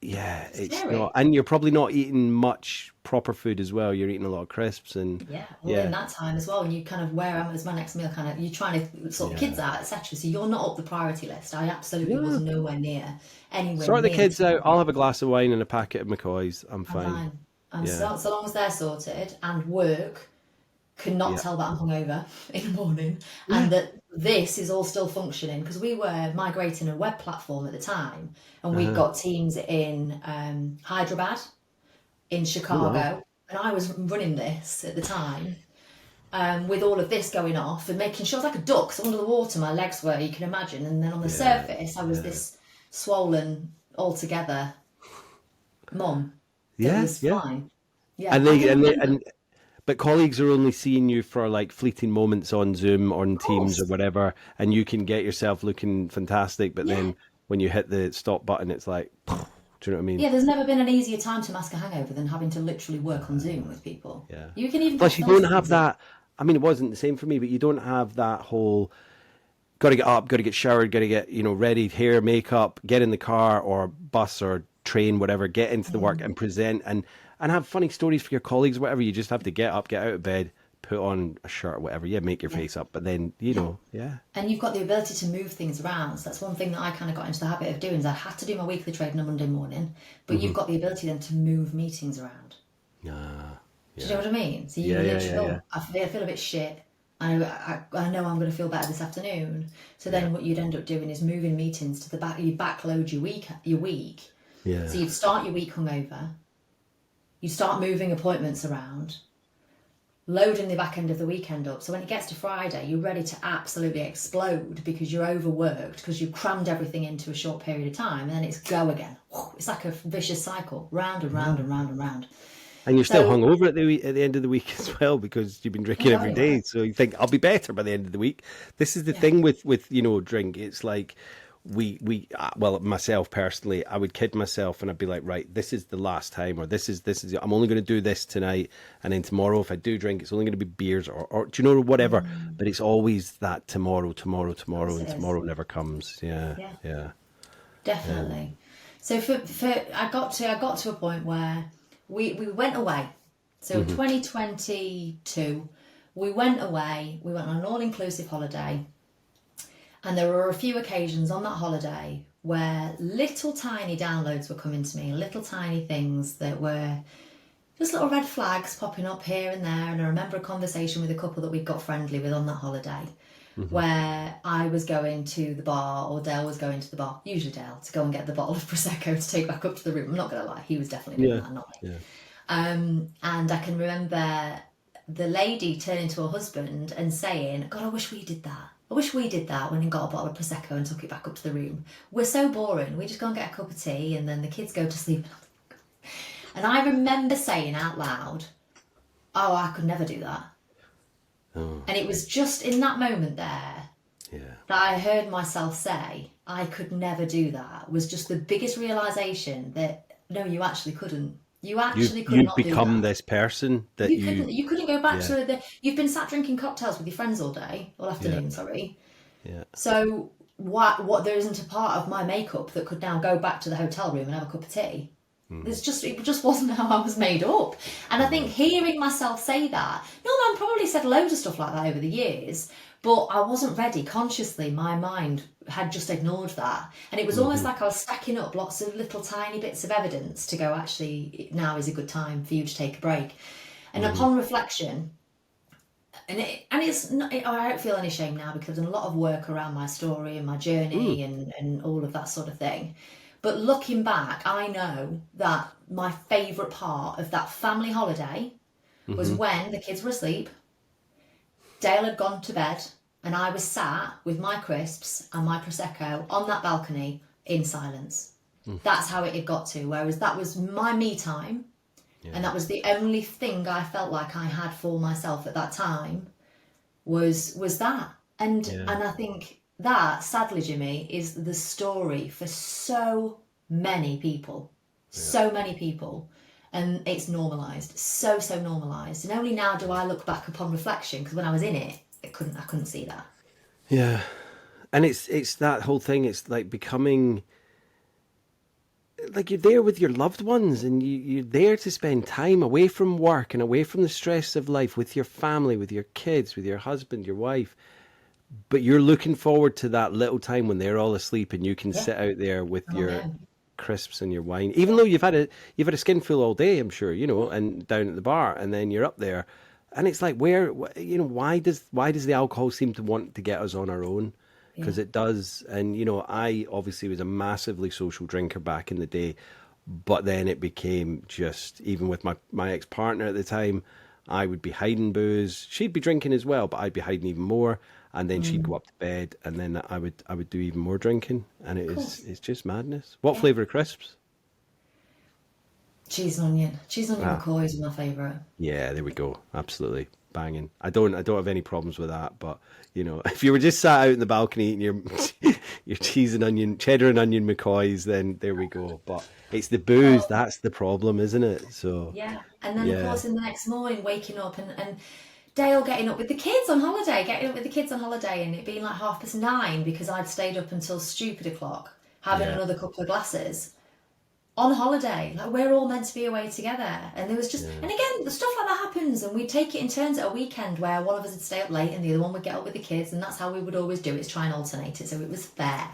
yeah, it's not. Scary. And you're probably not eating much proper food as well. You're eating a lot of crisps and Yeah, well, in yeah, that time as well, and you kind of where am is my next meal? Kind of you're trying to sort the kids yeah. out, etc. So you're not up the priority list. I absolutely was No, anywhere sort the near the kids out. top. I'll have a glass of wine and a packet of McCoys. I'm I'm fine. fine. I'm Yeah, so long as they're sorted and work cannot yeah, tell that I'm hungover in the morning yeah. and that this is all still functioning because we were migrating a web platform at the time and we'd Uh-huh. got teams in Hyderabad, in Oh, wow. Chicago, and I was running this at the time with all of this going off and making sure I was like a duck. So under the water, my legs were, you can imagine, and then on the Yeah, surface, I was yeah, this swollen, altogether mum that yeah, was yeah. fine. Yeah, And I they can and they remember. and but colleagues are only seeing you for like fleeting moments on Zoom or on Of Teams or course, whatever, and you can get yourself looking fantastic, but yeah, then when you hit the stop button, it's like, do you know what I mean? yeah. There's never been an easier time to mask a hangover than having to literally work on Zoom with people. Yeah. You can even Plus, text you don't messages on have Zoom. that. I mean, it wasn't the same for me, but you don't have that whole got to get up, got to get showered, got to get ready, hair, makeup, get in the car or bus or train, whatever, get into the work Mm, and present and have funny stories for your colleagues, whatever. You just have to get up, get out of bed, put on a shirt or whatever, yeah, make your face up, but then, you know, yeah. And you've got the ability to move things around. So that's one thing that I kind of got into the habit of doing, is I had to do my weekly trade on a Monday morning, but you've got the ability then to move meetings around. Ah, Do you know what I mean? So you Yeah, yeah, literally, yeah, I feel a bit shit. I know I'm going to feel better this afternoon. So then what you'd end up doing is moving meetings to the back. You backload your week. yeah. So you'd start your week hungover. You start moving appointments around, loading the back end of the weekend up. So when it gets to Friday, you're ready to absolutely explode because you're overworked, because you've crammed everything into a short period of time, and then it's go again. It's like a vicious cycle, round and round and round and round. And you're still So hungover at the end of the week as well, because you've been drinking every day. So you think, I'll be better by the end of the week. This is the thing with you know, drink. It's like well, myself personally, I would kid myself and I'd be like, right, this is the last time, or this is I'm only going to do this tonight, and then tomorrow if I do drink, it's only going to be beers or do you know, whatever. But it's always that tomorrow, and tomorrow never comes. Yeah. Definitely. So for I got to a point where we went away. So 2022, we went away. We went on an all-inclusive holiday. And there were a few occasions on that holiday where little tiny downloads were coming to me, little tiny things that were just little red flags popping up here and there. And I remember a conversation with a couple that we got friendly with on that holiday, where I was going to the bar, or Dale was going to the bar, usually Dale, to go and get the bottle of Prosecco to take back up to the room. I'm not going to lie, he was definitely doing that, not me. And I can remember the lady turning to her husband and saying, God, I wish we did that. I wish we did that when we got a bottle of Prosecco and took it back up to the room. We're so boring. We just go and get a cup of tea and then the kids go to sleep. And I remember saying out loud, oh, I could never do that. And it was just in that moment there that I heard myself say, I could never do that. Was just the biggest realisation that, no, you actually couldn't. You actually could not do that. You've become this person that you couldn't go back to you've been sat drinking cocktails with your friends all afternoon, sorry. Yeah. So what there isn't a part of my makeup that could now go back to the hotel room and have a cup of tea. It just wasn't how I was made up. And I think hearing myself say that, I've probably said loads of stuff like that over the years, but I wasn't ready consciously. My mind had just ignored that. And it was almost like I was stacking up lots of little tiny bits of evidence to go, actually, now is a good time for you to take a break. And upon reflection, it's not, I don't feel any shame now because I've done a lot of work around my story and my journey and all of that sort of thing. But looking back, I know that my favourite part of that family holiday was when the kids were asleep, Dale had gone to bed, and I was sat with my crisps and my Prosecco on that balcony in silence. That's how it had got to, whereas that was my me time. And that was the only thing I felt like I had for myself at that time was that. And I think that, sadly, Jimmy, is the story for so many people. So many people. And it's normalised. So normalised. And only now do I look back upon reflection, because when I was in it, I couldn't see that. Yeah. And it's that whole thing, it's like becoming, like, you're there with your loved ones, and you're there to spend time away from work and away from the stress of life with your family, with your kids, with your husband, your wife. But you're looking forward to that little time when they're all asleep and you can sit out there with your crisps and your wine, even though you've had a skinful all day, I'm sure, and down at the bar, and then you're up there, and it's like, why does the alcohol seem to want to get us on our own? Because it does. And I obviously was a massively social drinker back in the day, but then it became just, even with my ex-partner at the time, I would be hiding booze. She'd be drinking as well, but I'd be hiding even more. And then she'd go up to bed, and then I would do even more drinking, and it's just madness. What flavour of crisps? Cheese and onion. Cheese and onion McCoys are my favourite. Yeah, there we go. Absolutely banging. I don't have any problems with that, but if you were just sat out in the balcony eating your cheese and onion, cheddar and onion McCoys, then there we go. But it's the booze that's the problem, isn't it? So and then of course in the next morning waking up and Dale getting up with the kids on holiday, and it being like 9:30 because I'd stayed up until stupid o'clock having another couple of glasses on holiday. Like, we're all meant to be away together, and there was just and again, the stuff like that friends, and we'd take it in turns at a weekend where one of us would stay up late and the other one would get up with the kids, and that's how we would always do it, is try and alternate it, so it was fair.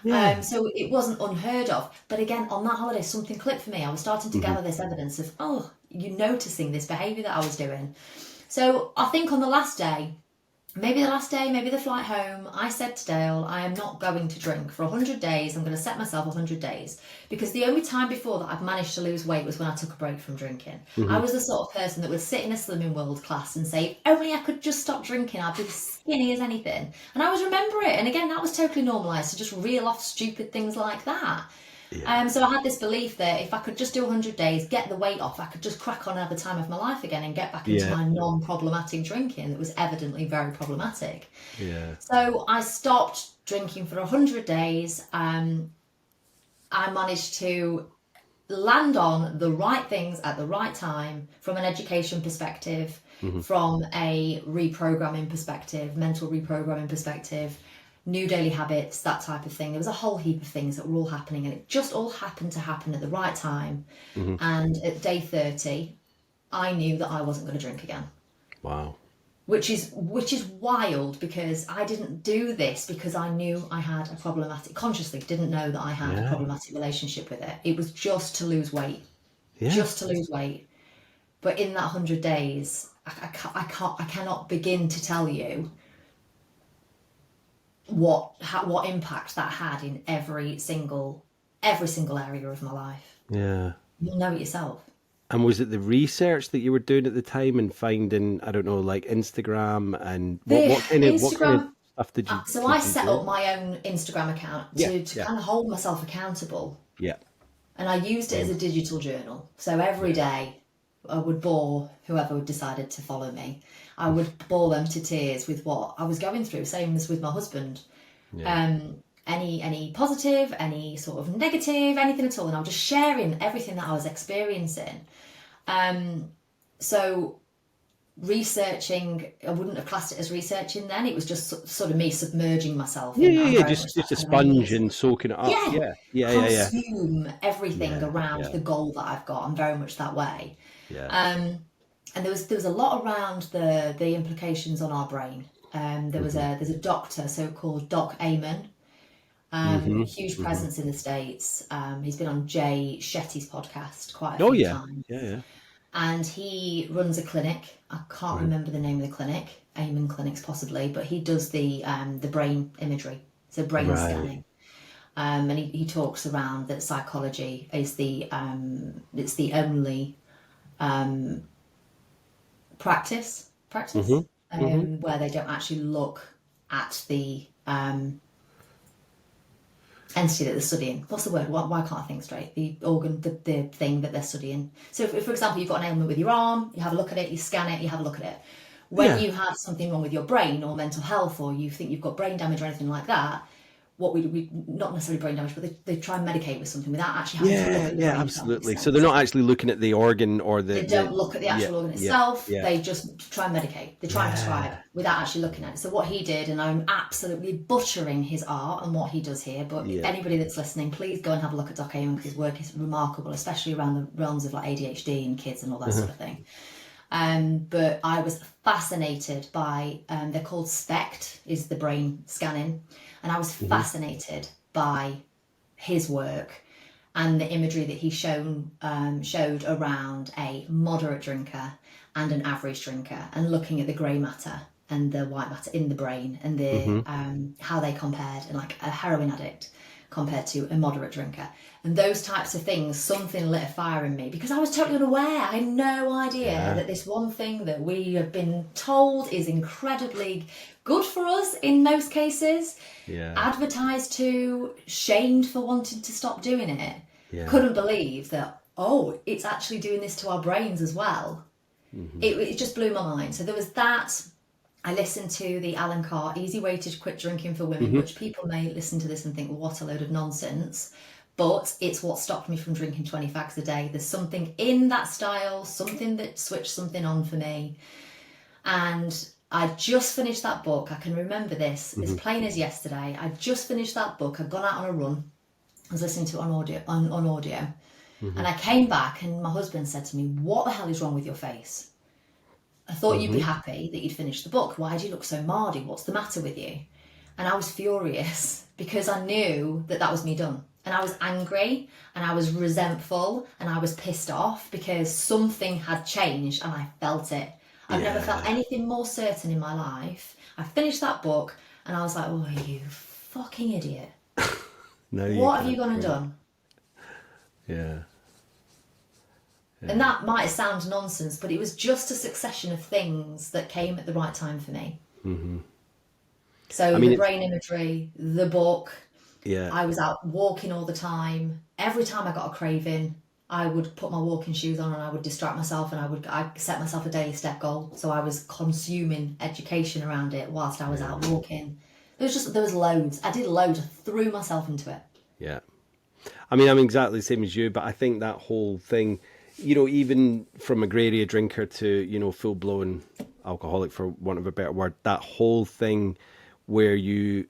Yeah. So it wasn't unheard of. But again, on that holiday, something clicked for me. I was starting to gather this evidence of, oh, you noticing this behaviour that I was doing. So I think on the last day, maybe the flight home, I said to Dale, I am not going to drink for 100 days. I'm going to set myself 100 days. Because the only time before that I've managed to lose weight was when I took a break from drinking. I was the sort of person that would sit in a Slimming World class and say, if only I could just stop drinking, I'd be skinny as anything. And I always remember it. And again, that was totally normalised to just reel off stupid things like that. Yeah. So I had this belief that if I could just do 100 days, get the weight off, I could just crack on and have the time of my life again and get back into my non-problematic drinking that was evidently very problematic. Yeah. So I stopped drinking for 100 days. I managed to land on the right things at the right time from an education perspective, from a reprogramming perspective, mental reprogramming perspective, new daily habits, that type of thing. There was a whole heap of things that were all happening, and it just all happened to happen at the right time. And at day 30, I knew that I wasn't going to drink again. Wow. Which is wild, because I didn't do this because I knew I had a problematic, consciously didn't know that I had a problematic relationship with it. It was just to lose weight. Just to lose weight. But in that 100 days, I cannot begin to tell you what impact that had in every single area of my life. Yeah. You'll know it yourself. And was it the research that you were doing at the time and finding, I don't know, like Instagram, and what kind of stuff did you? So I set up my own Instagram account to kind of hold myself accountable. Yeah. And I used it as a digital journal. So every day I would bore whoever decided to follow me. I would bore them to tears with what I was going through, same as with my husband. Yeah. Any positive, any sort of negative, anything at all. And I was just sharing everything that I was experiencing. So researching, I wouldn't have classed it as researching then. It was just sort of me submerging myself. Just a sponge and soaking it up. Consume everything around the goal that I've got. I'm very much that way. Yeah. And there was a lot around the implications on our brain. There's a doctor, so-called Doc Amen, huge presence in the States. He's been on Jay Shetty's podcast quite a few times. Yeah. And he runs a clinic. I can't remember the name of the clinic, Amen Clinics possibly, but he does the brain imagery, so brain scanning. And he talks around that psychology is it's the only practice where they don't actually look at the entity that they're studying. What's the word? Why can't I think straight? The organ, the thing that they're studying. So if, for example, you've got an ailment with your arm, you have a look at it, you scan it, you have a look at it. When you have something wrong with your brain or mental health, or you think you've got brain damage or anything like that, what we not necessarily brain damage, but they try and medicate with something without actually having to look at the brain. Absolutely. So they're not actually looking at the organ or they don't look at the actual organ itself. They just try and medicate. They try and prescribe without actually looking at it. So what he did, and I'm absolutely butchering his art and what he does here, but anybody that's listening, please go and have a look at Doc Amen, because his work is remarkable, especially around the realms of like ADHD and kids and all that sort of thing. But I was fascinated by, they're called SPECT, is the brain scanning. And I was fascinated by his work and the imagery that he showed around a moderate drinker and an average drinker, and looking at the grey matter and the white matter in the brain, and the how they compared, and like a heroin addict compared to a moderate drinker. And those types of things, something lit a fire in me, because I was totally unaware. I had no idea that this one thing that we have been told is incredibly good for us in most cases, advertised to, shamed for wanting to stop doing it. Couldn't believe that, it's actually doing this to our brains as well. It just blew my mind. So there was that. I listened to the Alan Carr Easy Way to Quit Drinking for Women, which people may listen to this and think, well, what a load of nonsense. But it's what stopped me from drinking 20 fags a day. There's something in that style, something that switched something on for me. And I just finished that book. I can remember this as plain as yesterday. I just finished that book. I'd gone out on a run. I was listening to it on audio. And I came back and my husband said to me, what the hell is wrong with your face? I thought you'd be Mm-hmm. happy that you'd finished the book. Why do you look so mardy? What's the matter with you? And I was furious because I knew that that was me done. And I was angry and I was resentful and I was pissed off because something had changed and I felt it. I've never felt Yeah. anything more certain in my life. I finished that book and I was like, oh, you fucking idiot. Now you What have you can't gone and drink. done? Yeah. And Yeah. that might sound nonsense, but it was just a succession of things that came at the right time for me. Mm-hmm. I So mean, the it's, brain imagery, the book, yeah. I was out walking all the time. Every time I got a craving, I would put my walking shoes on and I would distract myself and I set myself a daily step goal. So I was consuming education around it whilst I was Yeah. out walking. There was loads. I did loads. I threw myself into it. Yeah. I mean, I'm exactly the same as you, but I think that whole thing, even from a grey area drinker to, full blown alcoholic, for want of a better word, that whole thing where you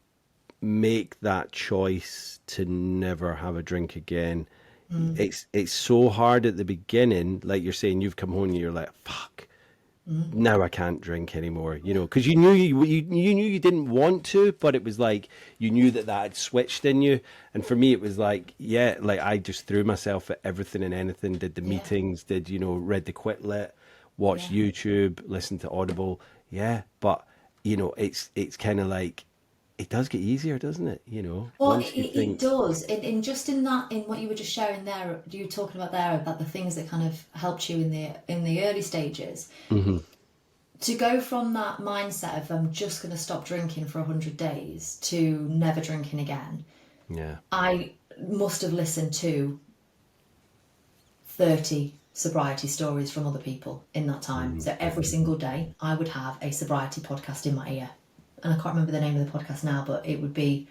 make that choice to never have a drink again. Mm, It's so hard at the beginning, like you're saying, you've come home and you're like, fuck, mm, now I can't drink anymore, because you knew you knew you didn't want to, but it was like you knew that had switched in you. And for me, it was like, yeah, like I just threw myself at everything and anything. Did the yeah, meetings, did read the quit lit, watched yeah. YouTube, listened to Audible, yeah. But it's kind of like it does get easier, doesn't it? Well, Once you it think, does. In just in that, in what you were just sharing there, you were talking about there about the things that kind of helped you in the early stages. hmm To go from that mindset of I'm just going to stop drinking for 100 days to never drinking again, yeah, I must have listened to 30 sobriety stories from other people in that time. So every mm-hmm. single day, I would have a sobriety podcast in my ear. And I can't remember the name of the podcast now, but it would be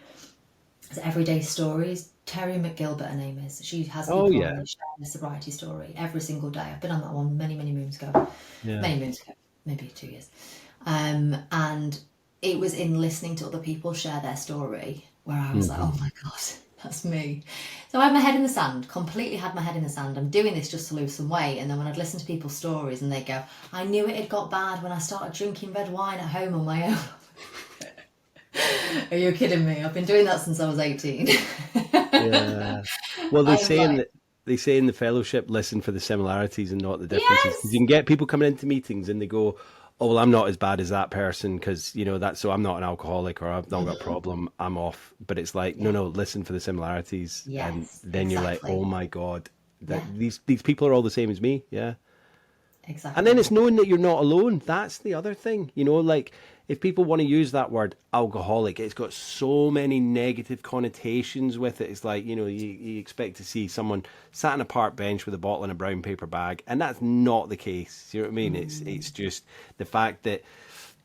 Everyday Stories. Terry McGilbert, her name is. She has Oh people on yeah, there sharing a sobriety story every single day. I've been on that one many, many moons ago. yeah. Many moons ago, maybe 2 years. And it was in listening to other people share their story where I was like, hmm oh my God, that's me. So I had my head in the sand, completely had my head in the sand. I'm doing this just to lose some weight. And then when I'd listen to people's stories and they'd go, I knew it had got bad when I started drinking red wine at home on my own. Are you kidding me? I've been doing that since I was 18. Yeah. Well, I was like, they say in the fellowship, listen for the similarities and not the differences, because you yes, can get people coming into meetings and they go, "Oh, well, I'm not as bad as that person because that, so I'm not an alcoholic or I've not got a problem. I'm off." But it's like, no, yeah, no, listen for the similarities, and yes, then you're like, "Oh exactly. my God, that Yeah, these people are all the same as me." Yeah. And then exactly. it's knowing that you're not alone. That's the other thing. Like if people want to use that word alcoholic, it's got so many negative connotations with it. It's like, you expect to see someone sat on a park bench with a bottle in a brown paper bag, and that's not the case. You know what I mean? It's just the fact that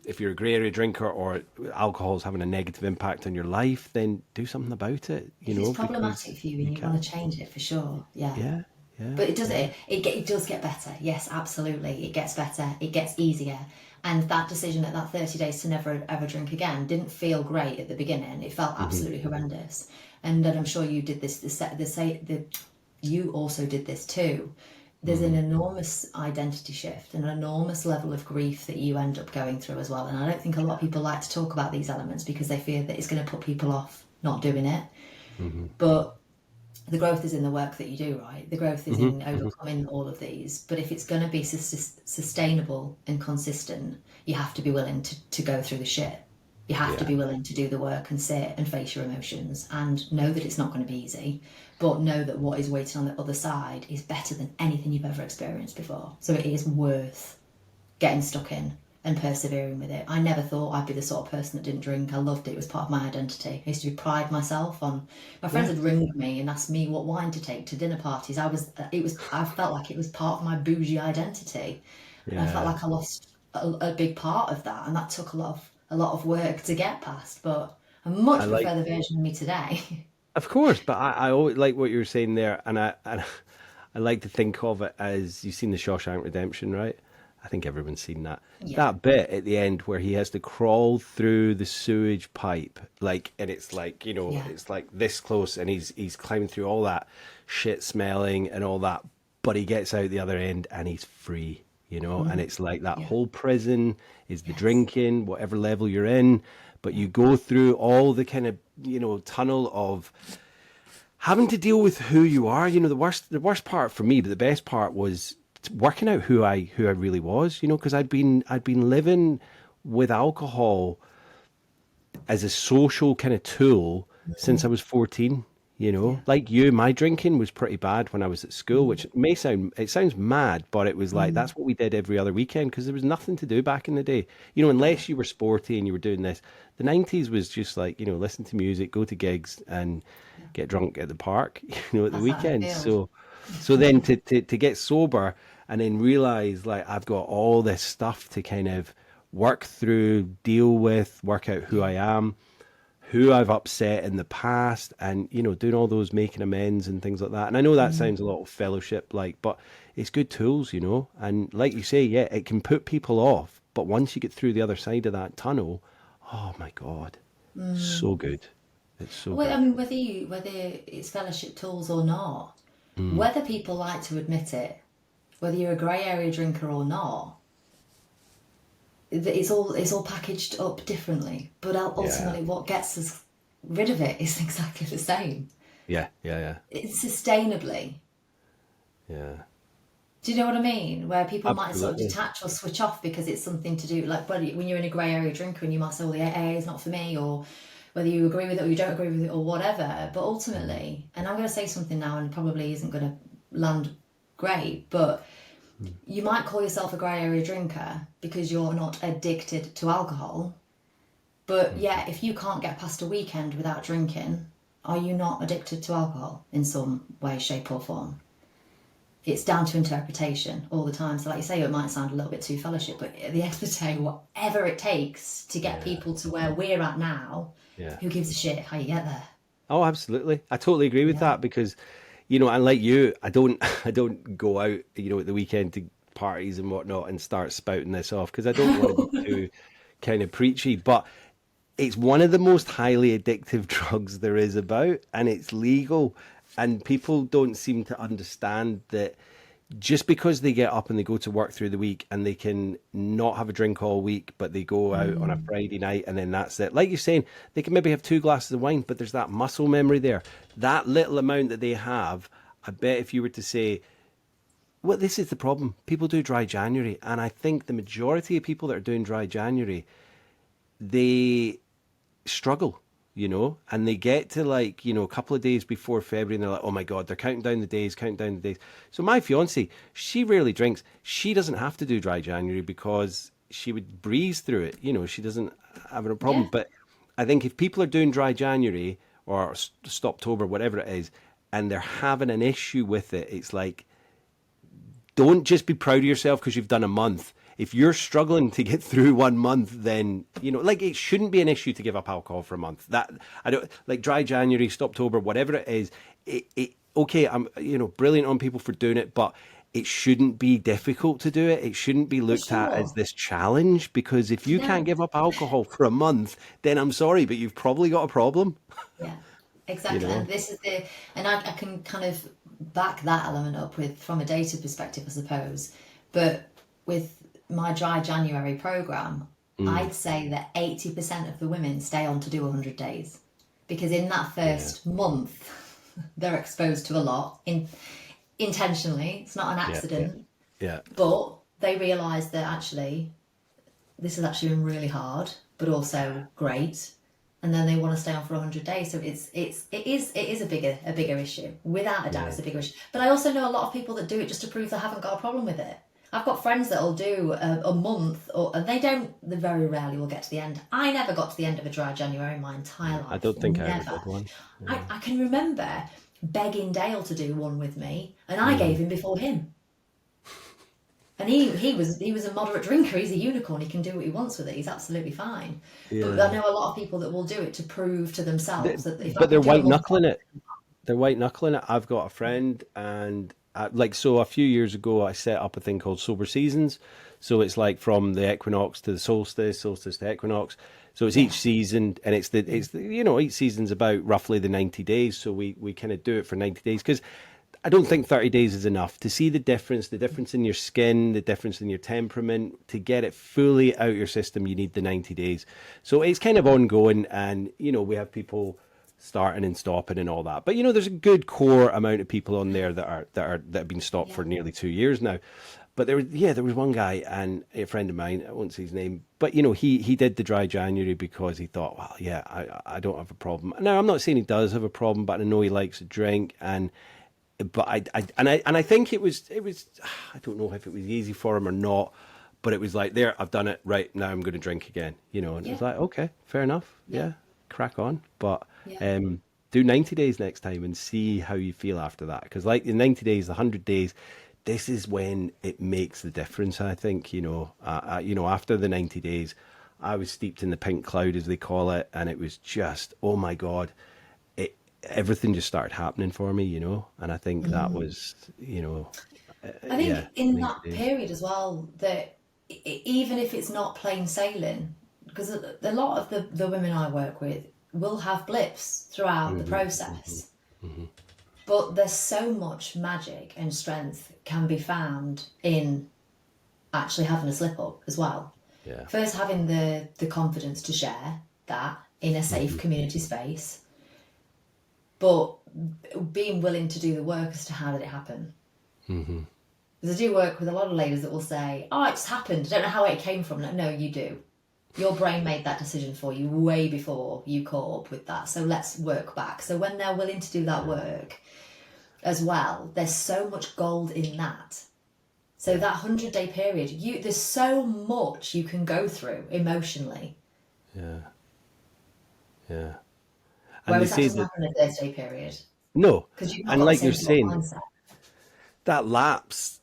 if you're a grey area drinker or alcohol is having a negative impact on your life, then do something about it, If it's because problematic for you you and you want can. to change it for sure, yeah. Yeah, yeah, But it does yeah. it does get better. Yes, absolutely. It gets better. It gets easier. And that decision at that 30 days to never ever drink again didn't feel great at the beginning. It felt hmm absolutely horrendous. And then I'm sure you did this. You also did this too. There's an hmm enormous identity shift, an enormous level of grief that you end up going through as well. And I don't think a lot of people like to talk about these elements because they fear that it's going to put people off not doing it. hmm But the growth is in the work that you do, right? The growth is hmm in hmm overcoming all of these. But if it's going to be sustainable and consistent, you have to be willing to go through the shit. You have to Yeah. be willing to do the work and sit and face your emotions and know that it's not going to be easy, but know that what is waiting on the other side is better than anything you've ever experienced before. So it is worth getting stuck in and persevering with it. I never thought I'd be the sort of person that didn't drink. I loved it. It was part of my identity. I used to pride myself on my friends Yeah. would ring me and ask me what wine to take to dinner parties. I felt like it was part of my bougie identity. And I felt Yeah. like I lost a big part of that, and that took a lot of work to get past. But I I much like, prefer the version of me today. of course, but I always like what you were saying there, and I like to think of it as you've seen the Shawshank Redemption, right? I think everyone's seen that. Yeah, That bit at the end where he has to crawl through the sewage pipe, like, and it's like, yeah, it's like this close, and he's climbing through all that shit smelling and all that, but he gets out the other end and he's free. and it's like that Yeah. whole prison is the Yes. drinking, whatever level you're in, but Yeah. you go through all the kind of, tunnel of having to deal with who you are. The worst part for me, but the best part was working out who I really was, because I'd been living with alcohol as a social kind of tool since I was 14. Yeah. Like you, my drinking was pretty bad when I was at school, which it sounds mad, but it was like that's what we did every other weekend because there was nothing to do back in the day. Yeah. Unless you were sporty and you were doing this. The 90s was just like, listen to music, go to gigs and Yeah. get drunk at the park, at the That's how it weekends. feels. So then to get sober and then realize like I've got all this stuff to kind of work through, deal with, work out who Yeah. I am, who I've upset in the past, and doing all those making amends and things like that. And I know that sounds a lot of fellowship like, but it's good tools, and like you say, yeah, it can put people off, but once you get through the other side of that tunnel, oh my God, so good. It's so Well, I good. mean, whether it's fellowship tools or not, whether people like to admit it, whether you're a grey area drinker or not, it's all packaged up differently. But Yeah, ultimately, what gets us rid of it is exactly the same. yeah, yeah, yeah, It's sustainably. yeah, Do you know what I mean? Where people might sort of absolutely. detach or switch off because it's something to do, like when you're in a grey area drinker and you might say, "Oh, the AA is not for me," or whether you agree with it or you don't agree with it or whatever. But ultimately, and I'm going to say something now, and probably isn't going to land great, but you might call yourself a grey area drinker because you're not addicted to alcohol. But yeah, if you can't get past a weekend without drinking, are you not addicted to alcohol in some way, shape, or form? It's down to interpretation all the time. So, like you say, it might sound a little bit too fellowship, but at the end of the day, whatever it takes to get Yeah, people to where we're at now, yeah. who gives a shit how you get there? Oh, absolutely. I totally agree with Yeah. that because, and like you, I don't, I don't go out, at the weekend to parties and whatnot and start spouting this off because I don't want to be too kind of preachy. But it's one of the most highly addictive drugs there is about, and it's legal, and people don't seem to understand that just because they get up and they go to work through the week and they can not have a drink all week, but they go out on a Friday night and then that's it. Like you're saying, they can maybe have 2 glasses of wine, but there's that muscle memory there. That little amount that they have, I bet if you were to say, well, this is the problem. People do dry January, and I think the majority of people that are doing dry January, they struggle, and they get to like, a couple of days before February and they're like, oh my God, they're counting down the days, counting down the days. So my fiance, she rarely drinks. She doesn't have to do dry January because she would breeze through it. She doesn't have a problem. Yeah. But I think if people are doing dry January or Stoptober, whatever it is, and they're having an issue with it, it's like, don't just be proud of yourself because you've done a month. If you're struggling to get through 1 month, then like it shouldn't be an issue to give up alcohol for a month. That I don't like dry January, Stoptober, whatever it is. It okay. I'm brilliant on people for doing it, but it shouldn't be difficult to do it. It shouldn't be For looked at as sure. this challenge because if you can't No. give up alcohol for a month, then I'm sorry, but you've probably got a problem. Yeah, You exactly. And know? this is and I can kind of back that element up with from a data perspective, I suppose. But with my dry January program, Mm, I'd say that 80% of the women stay on to do 100 days because in that yeah, first month, they're exposed to a lot intentionally. It's not an yeah, yeah, accident, yeah, but they realise that actually this has actually been really hard, but also great. And then they want to stay on for 100 days. So it is a bigger issue. Without a doubt, yeah. it's a bigger issue. But I also know a lot of people that do it just to prove they haven't got a problem with it. I've got friends that'll do a month, and they very rarely will get to the end. I never got to the end of a dry January in my entire I life. don't think I ever Never. did one. Yeah. I can remember begging Dale to do one with me, and I Mm, gave him before him. And he was a moderate drinker. He's a unicorn. He can do what he wants with it. He's absolutely fine. But I yeah. know a lot of people that will do it to prove to themselves that if I But they're can do a white month, knuckling it. They're white knuckling it. I've got a friend, and so a few years ago, I set up a thing called Sober Seasons. So it's like from the equinox to the solstice, solstice to equinox. So it's each yeah, season, and each season's about roughly the 90 days. So we kind of do it for 90 days because I don't think 30 days is enough to see the difference in your skin, the difference in your temperament. To get it fully out your system, you need the 90 days. So it's kind of ongoing. And, we have people starting and stopping and all that. But, there's a good core amount of people on there that have been stopped Yeah. for nearly 2 years now. But there was one guy and a friend of mine, I won't say his name, but he did the dry January because he thought, well, yeah, I don't have a problem. Now, I'm not saying he does have a problem, but I know he likes to drink. And but I think it was I don't know if it was easy for him or not, but it was like, there, I've done it, right, now I'm going to drink again, and it Yeah. was like, okay, fair enough, Yeah. yeah, crack on. But Yeah. do 90 days next time and see how you feel after that, because like the 90 days, the 100 days, this is when it makes the difference. I think, after the 90 days, I was steeped in the pink cloud, as they call it, and it was just, oh my god, everything just started happening for me, and I think that was, I yeah, think in 90 that days. period as well, that even if it's not plain sailing, because a lot of the women I work with will have blips throughout the Hmm. Hmm. process, Hmm. but there's so much magic and strength can be found in actually having a slip up as well. Yeah. First, having the confidence to share that in a safe Hmm. community space, but being willing to do the work as to how did it happen. Hmm. Because I do work with a lot of ladies that will say, "Oh, it just happened. I don't know how it came from." Like, no, you do. Your brain made that decision for you way before you caught up with that. So let's work back. So when they're willing to do that Yeah. work as well, there's so much gold in that. So Yeah. that 100-day period, there's so much you can go through emotionally. Yeah. Yeah. And they Whereas that say doesn't that, happen in a 30-day period no, because you've not and got the like you're same sort of saying, mindset. that lapse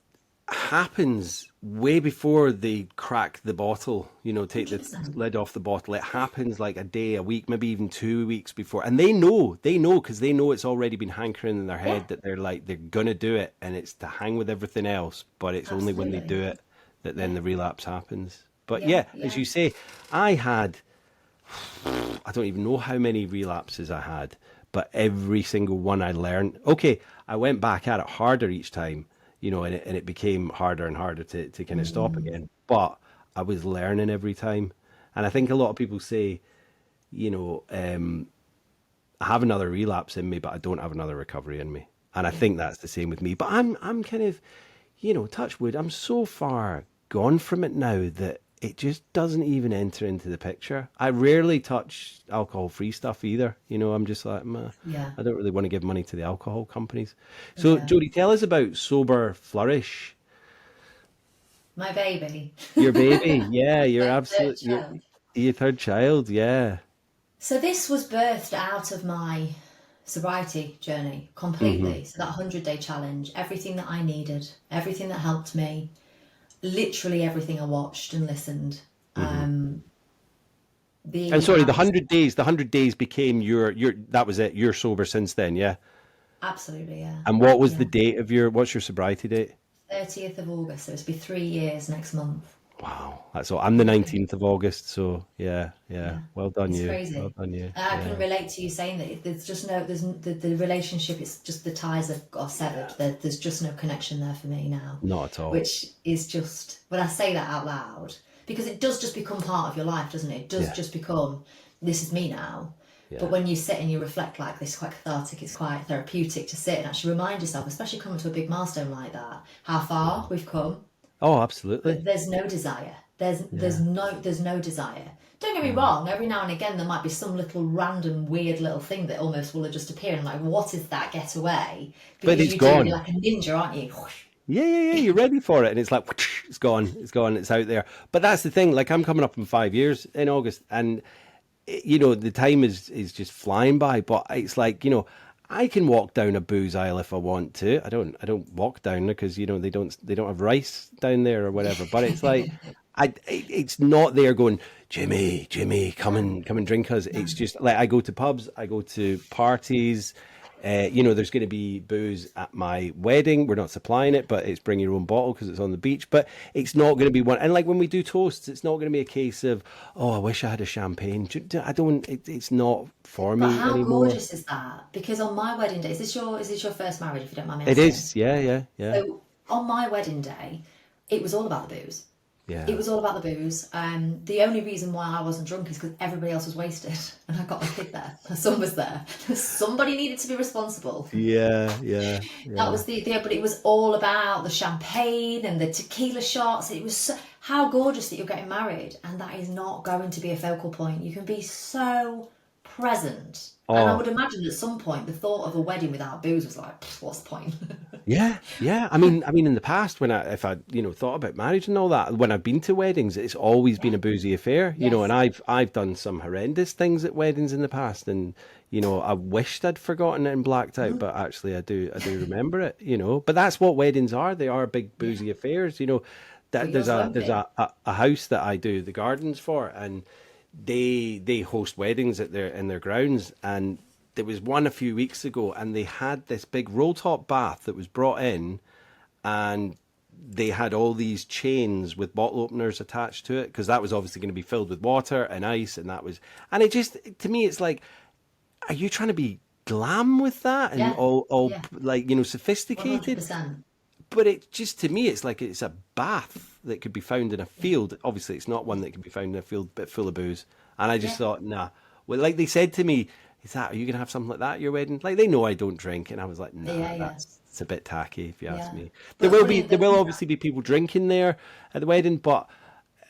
happens way before they crack the bottle, take the 100%. lid off the bottle. It happens like a day, a week, maybe even 2 weeks before. And they know because they know it's already been hankering in their Yeah, head that they're going to do it, and it's to hang with everything else. But it's only when they absolutely. do it that then Yeah, the relapse happens. But yeah, yeah, as yeah. you say, I had, I don't even know how many relapses I had, but every single one I learned. Okay, I went back at it harder each time, and it became harder and harder to kind of stop Mm, again. But I was learning every time. And I think a lot of people say, you know, um, I have another relapse in me, but I don't have another recovery in me. And I yeah. think that's the same with me. But I'm kind of, touch wood, I'm so far gone from it now that it just doesn't even enter into the picture. I rarely touch alcohol-free stuff either. I'm just like, "Meh, Yeah, I don't really want to give money to the alcohol companies." So, yeah. Jody, tell us about Sober Flourish. My baby. Your baby, yeah, you're My third absolute, child. your third child, yeah. So this was birthed out of my sobriety journey Hmm. completely. So that 100-day challenge, everything that I needed, everything that helped me, literally everything I watched and listened. Hmm. Um, And being sorry, the out, 100 days, became your, that was it. You're sober since then, yeah. absolutely, yeah. And what was the Yeah. date of what's your sobriety date? 30th of August, so it's be 3 years next month. Wow, that's all. I'm the Yeah, 19th of August, so yeah, yeah. yeah. Well done, It's you. Well crazy. done, you. I can Yeah. relate to you saying that there's just no, the relationship, it's just the ties are severed. Yeah. There's just no connection there for me now, Not at all. which is just, when I say that out loud, because it does just become part of your life, doesn't it? It does Yeah. just become, this is me now. But Yeah. when you sit and you reflect like this, quite cathartic, it's quite therapeutic to sit and actually remind yourself, especially coming to a big milestone like that, how far we've come. Oh, absolutely. There's no desire. Yeah. There's no desire. Don't get me No. wrong. Every now and again, there might be some little random weird little thing that almost will just appear, and like, what is that? Get away! But Because it's you do. You're gone. like a ninja, aren't you? Yeah, yeah, yeah. You're ready for it, and it's like it's gone, it's gone, it's out there. But that's the thing. Like I'm coming up in 5 years in August, and the time is just flying by. But it's like I can walk down a booze aisle if I want to. I don't walk down there because they don't have rice down there or whatever. But it's like it's not there going, Jimmy, come No, and drink us. no. It's just like I go to pubs, I go to parties. There's going to be booze at my wedding. We're not supplying it, but it's bring your own bottle because it's on the beach. But it's not going to be one. And like when we do toasts, it's not going to be a case of, oh, I wish I had a champagne. I don't. It's not for But me how anymore. gorgeous is that? Because on my wedding day, is this your first marriage, if you don't mind me It asking? is. Yeah, yeah, yeah, So on my wedding day, it was all about the booze. It yeah, was all about the booze. The only reason why I wasn't drunk is because everybody else was wasted, and I got my kid there. My son was there. Somebody needed to be responsible. yeah, yeah, That yeah. was but it was all about the champagne and the tequila shots. It was how gorgeous that you're getting married, and that is not going to be a focal point. You can be so present. And I Oh, would imagine at some point the thought of a wedding without booze was like, "Pff, what's the point?" yeah, yeah. I mean, in the past, if I, thought about marriage and all that, when I've been to weddings, it's always been Yeah. a boozy affair, and Yes. I've done some horrendous things at weddings in the past, and I wished I'd forgotten it and blacked out, Mhm. but actually, I do remember it, But that's what weddings are. They are big Yeah. boozy affairs, But That there's yours a won't there's be. a house that I do the gardens for, and they host weddings in their grounds, and there was one a few weeks ago, and they had this big roll top bath that was brought in, and they had all these chains with bottle openers attached to it because that was obviously going to be filled with water and ice, and it just to me it's like, are you trying to be glam with that and Yeah. all Yeah. like sophisticated? 100%. But it just to me it's like it's a bath that could be found in a Yeah. field. Obviously, it's not Yeah. one that could be found in a field but full of booze. And I just Yeah. thought, nah. Well, like they said to me, are you gonna have something like that at your wedding? Like they know I don't drink, and I was like, nah, Yeah. Yeah. that's it's a bit tacky if you ask Yeah. me. There But will be funny there the will thing obviously be people drinking there at the wedding, but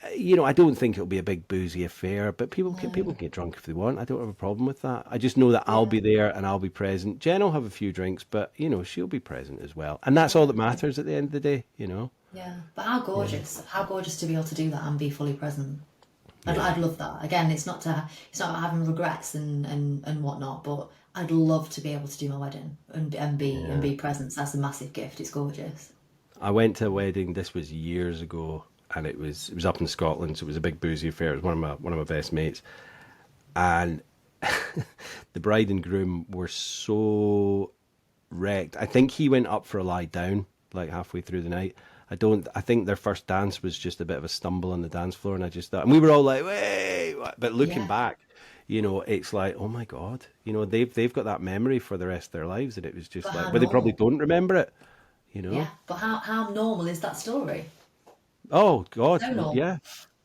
I don't think it'll be a big boozy affair, but people no. can get drunk if they want. I don't have a problem with that. I just know that I'll Yeah. be there and I'll be present. Jen will have a few drinks, but she'll be present as well, and that's all Yeah. that matters at the end of the day. Yeah. But how Yeah, gorgeous. How gorgeous to be able to do that and be fully present. I'd yeah, love that. Again, it's not about having regrets and whatnot, but I'd love to be able to do my wedding and yeah. be present. So that's a massive gift. It's gorgeous. I went to a wedding. This was years ago, and it was up in Scotland, so it was a big boozy affair. It was one of my best mates, and the bride and groom were so wrecked. I think he went up for a lie down like halfway through the night. I think their first dance was just a bit of a stumble on the dance floor, and I just thought, and we were all like, "Wait!" But looking Yeah. back, it's like, oh my god, they've got that memory for the rest of their lives, and it was But just like, how but they probably normal. don't remember it, you Yeah. know. But how normal is that story? Oh God, So normal. yeah,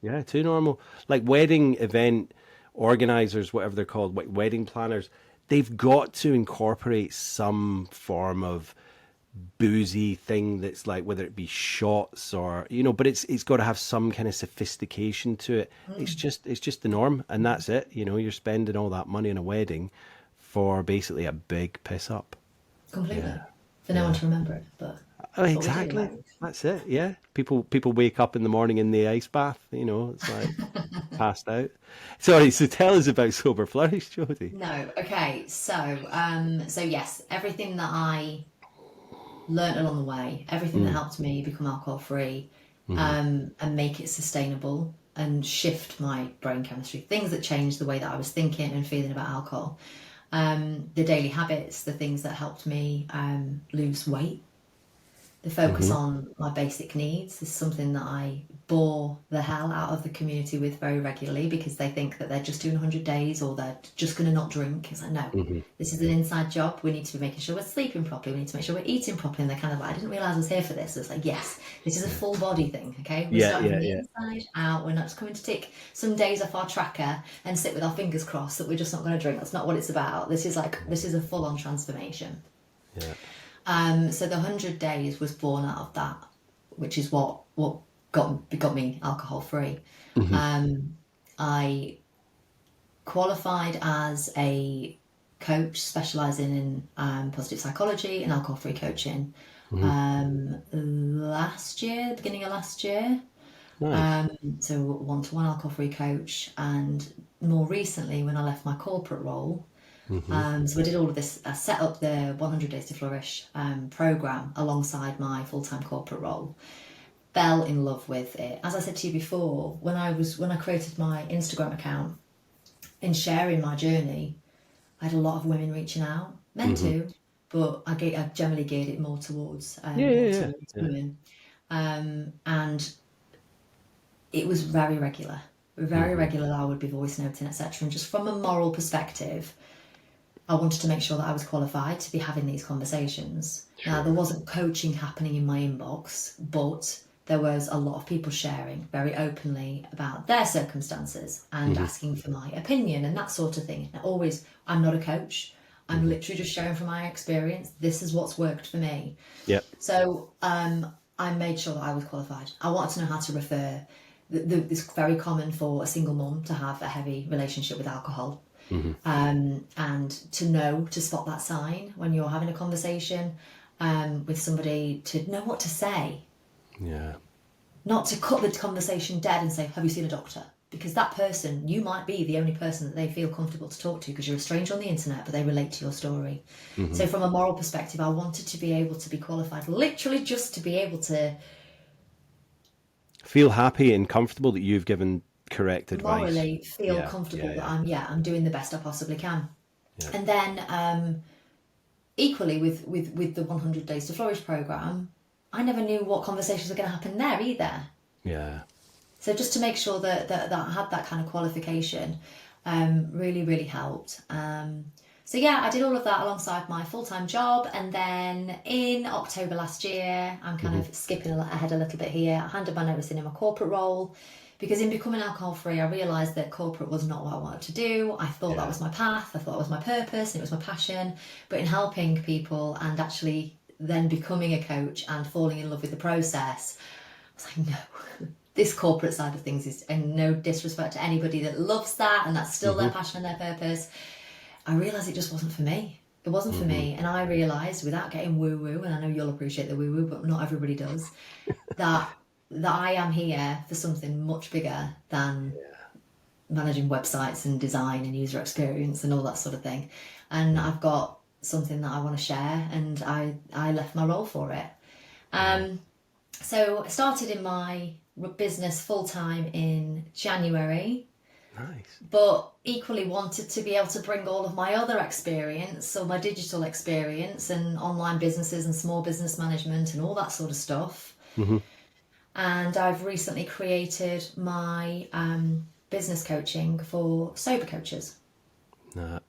yeah, too normal. Like wedding event organizers, whatever they're called, wedding planners, they've got to incorporate some form of boozy thing that's like whether it be shots or but it's got to have some kind of sophistication to it. It's just the norm, and that's it. You're spending all that money on a wedding for basically a big piss up. Completely. Yeah, For no one yeah. to remember it, Oh, but we do, exactly. like. That's it. Yeah. People wake up in the morning in the ice bath. It's like passed out. Sorry. So tell us about Sober Flourish, Jody. No. Okay. So yes, everything that I learnt along the way, everything that Mm, helped me become alcohol free, hmm and make it sustainable and shift my brain chemistry, things that changed the way that I was thinking and feeling about alcohol. The daily habits, the things that helped me lose weight, the focus hmm on my basic needs is something that I bore the hell out of the community with very regularly because they think that they're just doing 100 days or they're just going to not drink. It's like, no, hmm this is an inside job. We need to be making sure we're sleeping properly. We need to make sure we're eating properly. And they're kind of like, I didn't realize I was here for this. So it's like, yes, this is a Yeah. full body thing. Okay. We're Yeah. starting Yeah. from the Yeah. inside out. We're not just coming to tick some days off our tracker and sit with our fingers crossed that we're just not going to drink. That's not what it's about. This is a full on transformation. Yeah. So the 100 days was born out of that, which is what got me alcohol free. hmm I qualified as a coach specializing in positive psychology and alcohol free coaching hmm last year, beginning of last year. Nice. So one to one alcohol free coach, and more recently when I left my corporate role. hmm So I did all of this. I set up the 100 Days to Flourish program alongside my full time corporate role. Fell in love with it. As I said to you before, when I created my Instagram account in sharing my journey, I had a lot of women reaching out, men hmm too, but I generally geared it more towards Yeah, more yeah, towards yeah, women. And it was very regular, yeah. very regular that I would be voice noting, etc. And just from a moral perspective, I wanted to make sure that I was qualified to be having these conversations. Now, there Sure. wasn't coaching happening in my inbox, but there was a lot of people sharing very openly about their circumstances and Hmm. asking for my opinion and that sort of thing. Now, always, I'm not a coach. I'm Hmm. literally just sharing from my experience. This is what's worked for me. Yep. So I made sure that I was qualified. I wanted to know how to refer. It's very common for a single mum to have a heavy relationship with alcohol, Hmm. and to know to spot that sign when you're having a conversation with somebody, to know what to say, Yeah. not to cut the conversation dead and say, "Have you seen a doctor?" Because that person, you might be the only person that they feel comfortable to talk to because you're a stranger on the internet, but they relate to your story. Hmm. So, from a moral perspective, I wanted to be able to be qualified, literally just to be able to Feel happy and comfortable that you've given correct advice. morally feel Yeah, yeah, comfortable that yeah, I'm doing the best I possibly can. yeah, And then equally with the 100 Days to Flourish program, I never knew what conversations were going to happen there either. yeah. So just to make sure that I had that kind of qualification really, really helped. So yeah, I did all of that alongside my full-time job, and then in October last year, I'm kind Hmm. of skipping ahead a little bit here. I handed my notice in my corporate role because in becoming alcohol-free, I realised that corporate was not what I wanted to do. I thought that Yeah. was my path, I thought that was my purpose, and it was my passion. But in helping people and actually then becoming a coach and falling in love with the process, I was like, no, this corporate side of things is, and no disrespect to anybody that loves that and that's still their Hmm. passion and their purpose, I realised it just wasn't for me. It wasn't for Hmm. me. And I realised, without getting woo woo, and I know you'll appreciate the woo woo, but not everybody does, that I am here for something much bigger than managing websites and design and user experience and all that sort of thing. And Yeah. I've got something that I want to share, and I left my role for it. Yeah. So I started in my business full time in January, Nice. but equally wanted to be able to bring all of my other experience, so my digital experience and online businesses and small business management and all that sort of stuff. Hmm. And I've recently created my business coaching for sober coaches,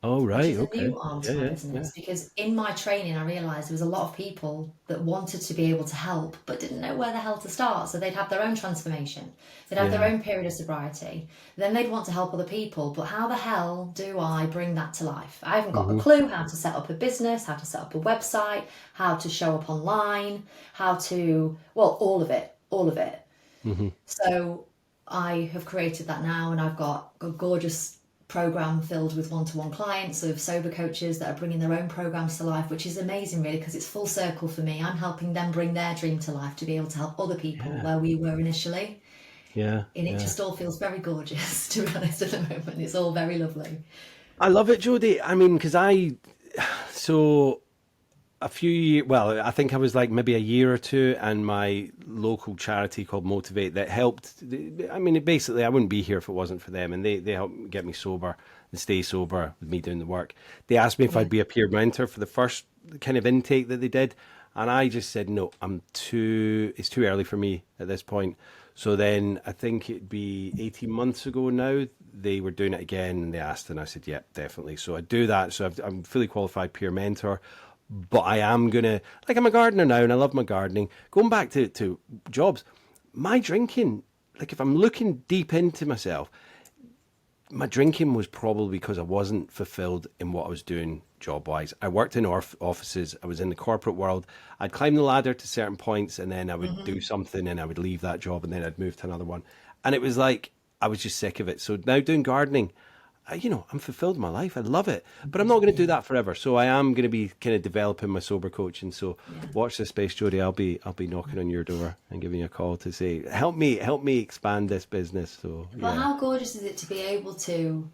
Oh, which right. is a Okay. new arm Yeah, to my yeah, yeah. business, because in my training I realised there was a lot of people that wanted to be able to help but didn't know where the hell to start. So they'd have their own transformation, they'd have their Yeah. own period of sobriety, then they'd want to help other people, but how the hell do I bring that to life? I haven't got a Hmm. clue how to set up a business, how to set up a website, how to show up online, how to, well, all of it, all of it. Hmm. So I have created that now, and I've got a gorgeous program filled with one-to-one clients of sober coaches that are bringing their own programs to life, which is amazing, really, because it's full circle for me. I'm helping them bring their dream to life to be able to help other people Yeah. where we were initially. Yeah. And it Yeah. just all feels very gorgeous, to be honest, at the moment. It's all very lovely. I love it, Jodie. I mean, because so a few years, well, I think I was like maybe a year or two, and my local charity called Motivate that helped. I mean, basically, I wouldn't be here if it wasn't for them, and they helped get me sober and stay sober with me doing the work. They asked me if Yeah. I'd be a peer mentor for the first kind of intake that they did, and I just said no. It's too early for me at this point. So then I think it'd be 18 months ago now. They were doing it again and they asked, and I said, yep, definitely. So I do that. So I'm fully qualified peer mentor, but I am gonna, like, I'm a gardener now and I love my gardening. Going back to jobs, my drinking, like, if I'm looking deep into myself, my drinking was probably because I wasn't fulfilled in what I was doing job wise. I worked in offices, I was in the corporate world. I'd climb the ladder to certain points and then I would do Hmm. something and I would leave that job and then I'd move to another one. And it was like, I was just sick of it. So now doing gardening, I'm fulfilled in my life. I love it, but I'm not going to do Yeah. that forever. So I am going to be kind of developing my sober coaching. So Yeah. watch this space, Jodie. I'll be knocking on your door and giving you a call to say, help me expand this business. So Well, yeah, how gorgeous is it to be able to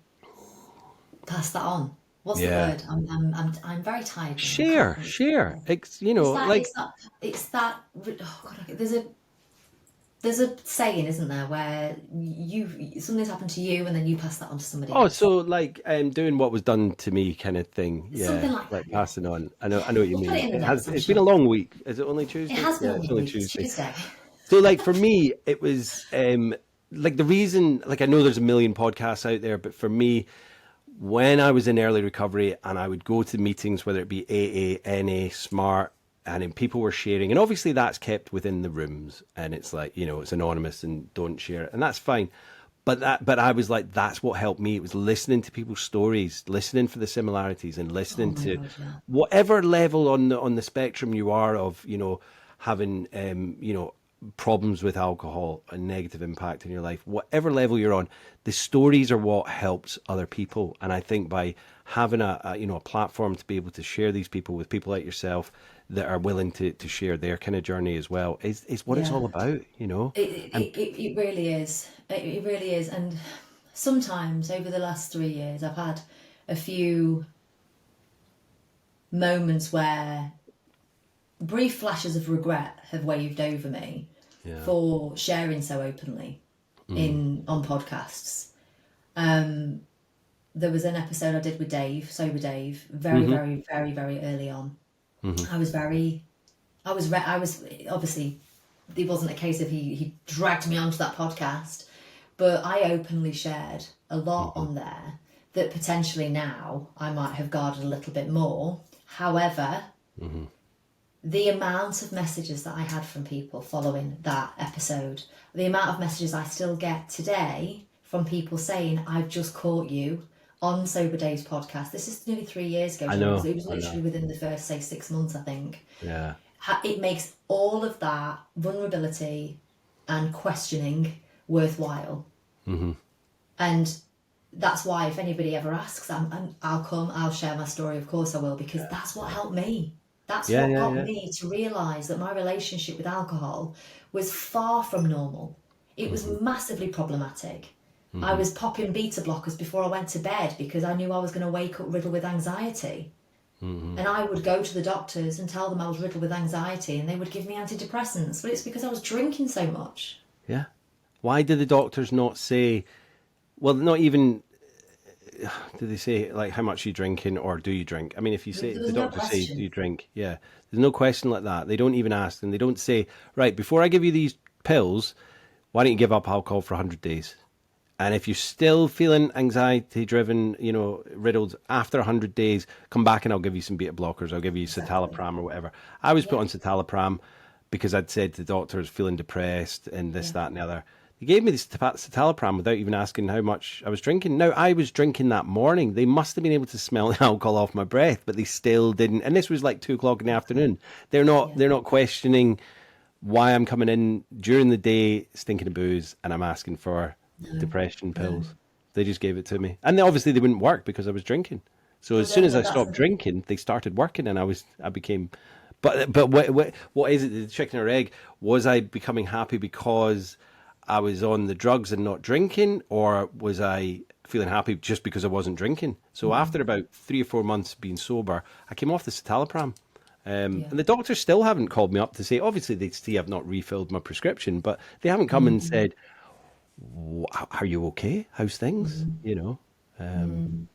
pass that on? What's the yeah. word? I'm very tired now. I can't Share, think. share. It's that, Like, it's that, it's that. Oh God, there's a There's a saying, isn't there, where something's happened to you and then you pass that on to somebody Oh, else. so like doing what was done to me kind of thing. Yeah, Something like that, like yeah. passing on. I know what you We'll put mean. it in the It notes, has I'm it's been sure. a long week. Is it only It Tuesday? has been Yeah, a it's long only week. It's Tuesday. Tuesday. So like for me, it was like the reason, like I know there's a million podcasts out there, but for me, when I was in early recovery and I would go to meetings, whether it be AA, NA, SMART, and then people were sharing, and obviously that's kept within the rooms, and it's like, it's anonymous and don't share it, and that's fine. But I was like, that's what helped me. It was listening to people's stories, listening for the similarities, and Oh listening my to God, yeah. whatever level on the spectrum you are of, having problems with alcohol, a negative impact in your life, whatever level you're on, the stories are what helps other people. And I think by having a platform to be able to share these people with people like yourself that are willing to share their kind of journey as well is what it's Yeah. all about. It, And it really is. It really is. And sometimes over the last 3 years, I've had a few moments where brief flashes of regret have waved over me yeah. for sharing so openly Mm, in on podcasts. There was an episode I did with Dave, Sober Dave, very, hmm very, very, very early on. hmm I was very, I was obviously, it wasn't a case of he dragged me onto that podcast, but I openly shared a lot hmm on there that potentially now I might have guarded a little bit more. However, hmm the amount of messages that I had from people following that episode, the amount of messages I still get today from people saying, I've just caught you on Sober Days podcast. This is nearly 3 years ago, I Jim. know, It was I literally know. within the first, say, 6 months, I think. Yeah. It makes all of that vulnerability and questioning worthwhile. hmm And that's why if anybody ever asks, I'll come, I'll share my story. Of course I will, because that's what helped me. That's Yeah, what yeah, got yeah. me to realise that my relationship with alcohol was far from normal. It was hmm massively problematic. I hmm was popping beta blockers before I went to bed because I knew I was going to wake up riddled with anxiety. hmm And I would go to the doctors and tell them I was riddled with anxiety and they would give me antidepressants. But it's because I was drinking so much. Yeah. Why did the doctors not say, well, not even, do they say like how much you drinking or do you drink? I mean, if you There say, was the no doctors say, do question. you drink? Yeah. There's no question like that. They don't even ask and they don't say, right, before I give you these pills, why don't you give up alcohol for 100 days? And if you're still feeling anxiety driven, riddled after 100 days, come back and I'll give you some beta blockers. I'll give you Exactly. citalopram or whatever. I was put Yeah, on citalopram because I'd said to the doctors feeling depressed and this, yeah. that, and the other. They gave me this citalopram without even asking how much I was drinking. Now, I was drinking that morning. They must have been able to smell the alcohol off my breath, but they still didn't. And this was like 2 o'clock in the Exactly. afternoon. They're not, Yeah. they're not questioning why I'm coming in during the day stinking of booze and I'm asking for No, depression no. pills. They just gave it to me. And obviously they wouldn't work because I was drinking. So Well, as soon as I that's stopped drinking, they started working and I became but what is it, the chicken or egg? Was I becoming happy because I was on the drugs and not drinking, or was I feeling happy just because I wasn't drinking? So after about 3 or 4 months being sober, I came off the citalopram. yeah. And the doctors still haven't called me up to say, obviously, they see I've not refilled my prescription, but they haven't come and Mm-hmm. said, Are you okay? How's things? Mm-hmm. Um,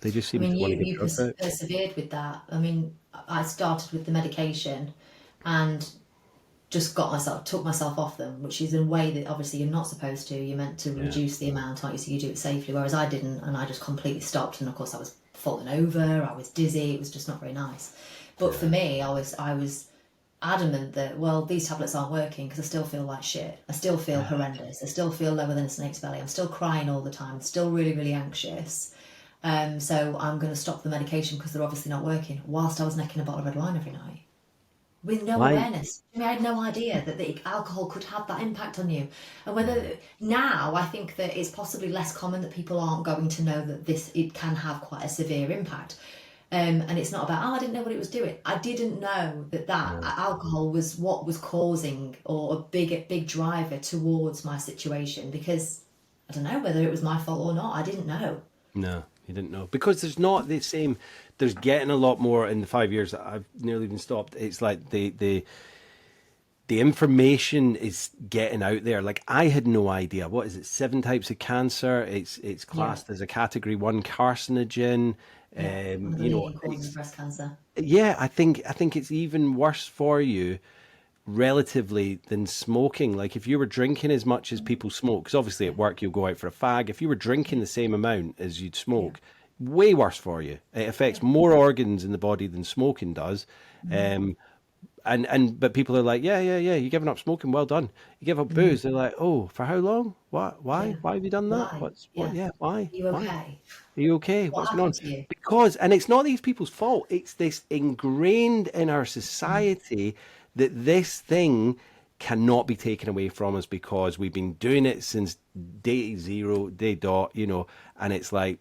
they just I seem mean, to want to you get drugs out. persevered with that. I mean, I started with the medication and just took myself off them, which is a way that obviously you're not supposed to. You're meant to Yeah. reduce the amount, aren't you? So you do it safely, whereas I didn't, and I just completely stopped. And of course, I was falling over, I was dizzy. It was just not very nice. But for Yeah. me, I was adamant that well, these tablets aren't working because I still feel like shit. I still feel horrendous. I still feel lower than a snake's belly. I'm still crying all the time. Still really, really anxious. So I'm going to stop the medication because they're obviously not working. Whilst I was necking a bottle of red wine every night with no Why? awareness. I mean, I had no idea that the alcohol could have that impact on you. And whether now I think that it's possibly less common that people aren't going to know that it can have quite a severe impact. And it's not about, I didn't know what it was doing. I didn't know that No. alcohol was what was causing or a big driver towards my situation because I don't know whether it was my fault or not. I didn't know. No, you didn't know. Because there's not the same, there's getting a lot more in the 5 years that I've nearly been stopped. It's like the the information is getting out there. Like I had no idea. What is it? 7 types of cancer. It's Yeah, classed as a category one carcinogen. yeah. One of the You know, leading causes of breast cancer. yeah, I think it's even worse for you relatively than smoking. Like if you were drinking as much as people smoke, because obviously Yeah, at work you'll go out for a fag. If you were drinking the same amount as you'd yeah, smoke, way worse for you. It affects yeah. more organs in the body than smoking does. Um, and but people are like, yeah, yeah, yeah, you're giving up smoking, well done. You give up booze, they're like, oh, for how long? What? Why? Yeah. Why have you done that? Why? What's what? Yeah. Yeah, why? Are you Why? okay? Are you okay? What What's going on? happened to you? Because, and it's not these people's fault. It's this ingrained in our society that this thing cannot be taken away from us because we've been doing it since day zero, day dot, and it's like,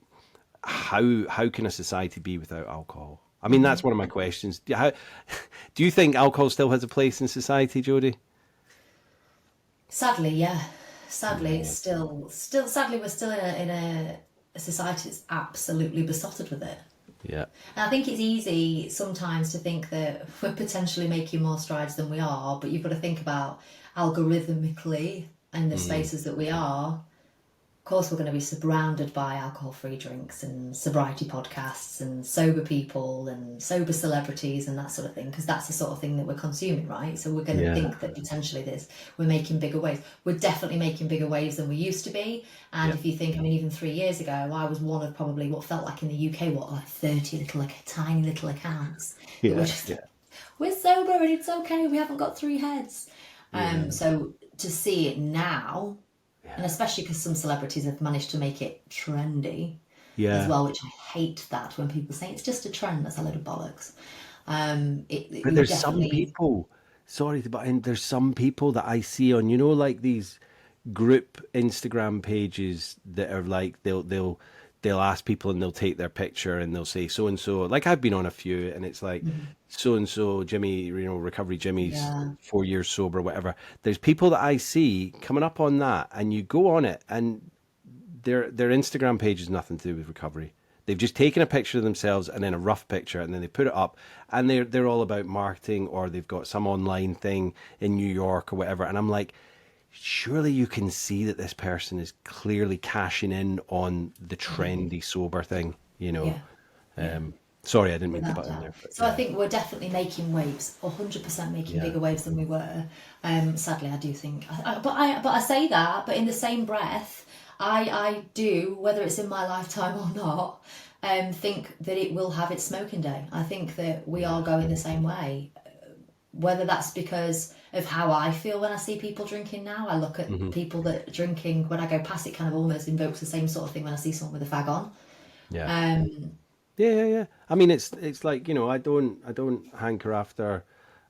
how can a society be without alcohol? I mean, that's one of my questions. Do you think alcohol still has a place in society, Jody? Sadly, yeah. Sadly, it's Yeah. still. Sadly, we're still in a society that's absolutely besotted with it. Yeah. And I think it's easy sometimes to think that we're potentially making more strides than we are, but you've got to think about algorithmically in the spaces that we are. Of course, we're going to be surrounded by alcohol-free drinks and sobriety podcasts and sober people and sober celebrities and that sort of thing, because that's the sort of thing that we're consuming, right? So we're going to Yeah. think that potentially we're making bigger waves. We're definitely making bigger waves than we used to be. And Yeah. if you think, I mean, even 3 years ago, I was one of probably what felt like in the UK, like 30 little, like tiny little accounts that were Yeah. just, Yeah. we're sober and it's okay, we haven't got three heads. Yeah. So to see it now, and Yeah. especially because some celebrities have managed to make it trendy as Yeah. well, which I hate that when people say it's just a trend. That's a load of bollocks. But You're there's some definitely. people, sorry to butt in, there's some people that I see on, like these group Instagram pages that are like they'll ask people and they'll take their picture and they'll say so and so. Like I've been on a few and it's like Mhm. so and so Jimmy, recovery Jimmy's Yeah, 4 years sober, whatever. There's people that I see coming up on that and you go on it and their Instagram page is nothing to do with recovery. They've just taken a picture of themselves and then a rough picture and then they put it up and they're all about marketing or they've got some online thing in New York or whatever. And I'm like, surely you can see that this person is clearly cashing in on the trendy sober thing, yeah, yeah. Um, sorry, I didn't mean to Without butt in doubt. there, but So I yeah, think we're definitely making waves, 100% making yeah, bigger waves than we were. Sadly, I do think, but I say that, but in the same breath, I do, whether it's in my lifetime or not, think that it will have its smoking day. I think that we are yeah, going the same way. Whether that's because of how I feel when I see people drinking now, I look at hmm, people that are drinking when I go past. It kind of almost invokes the same sort of thing when I see someone with a fag on. yeah. Um, Yeah, yeah, yeah. I mean, it's like, I don't hanker after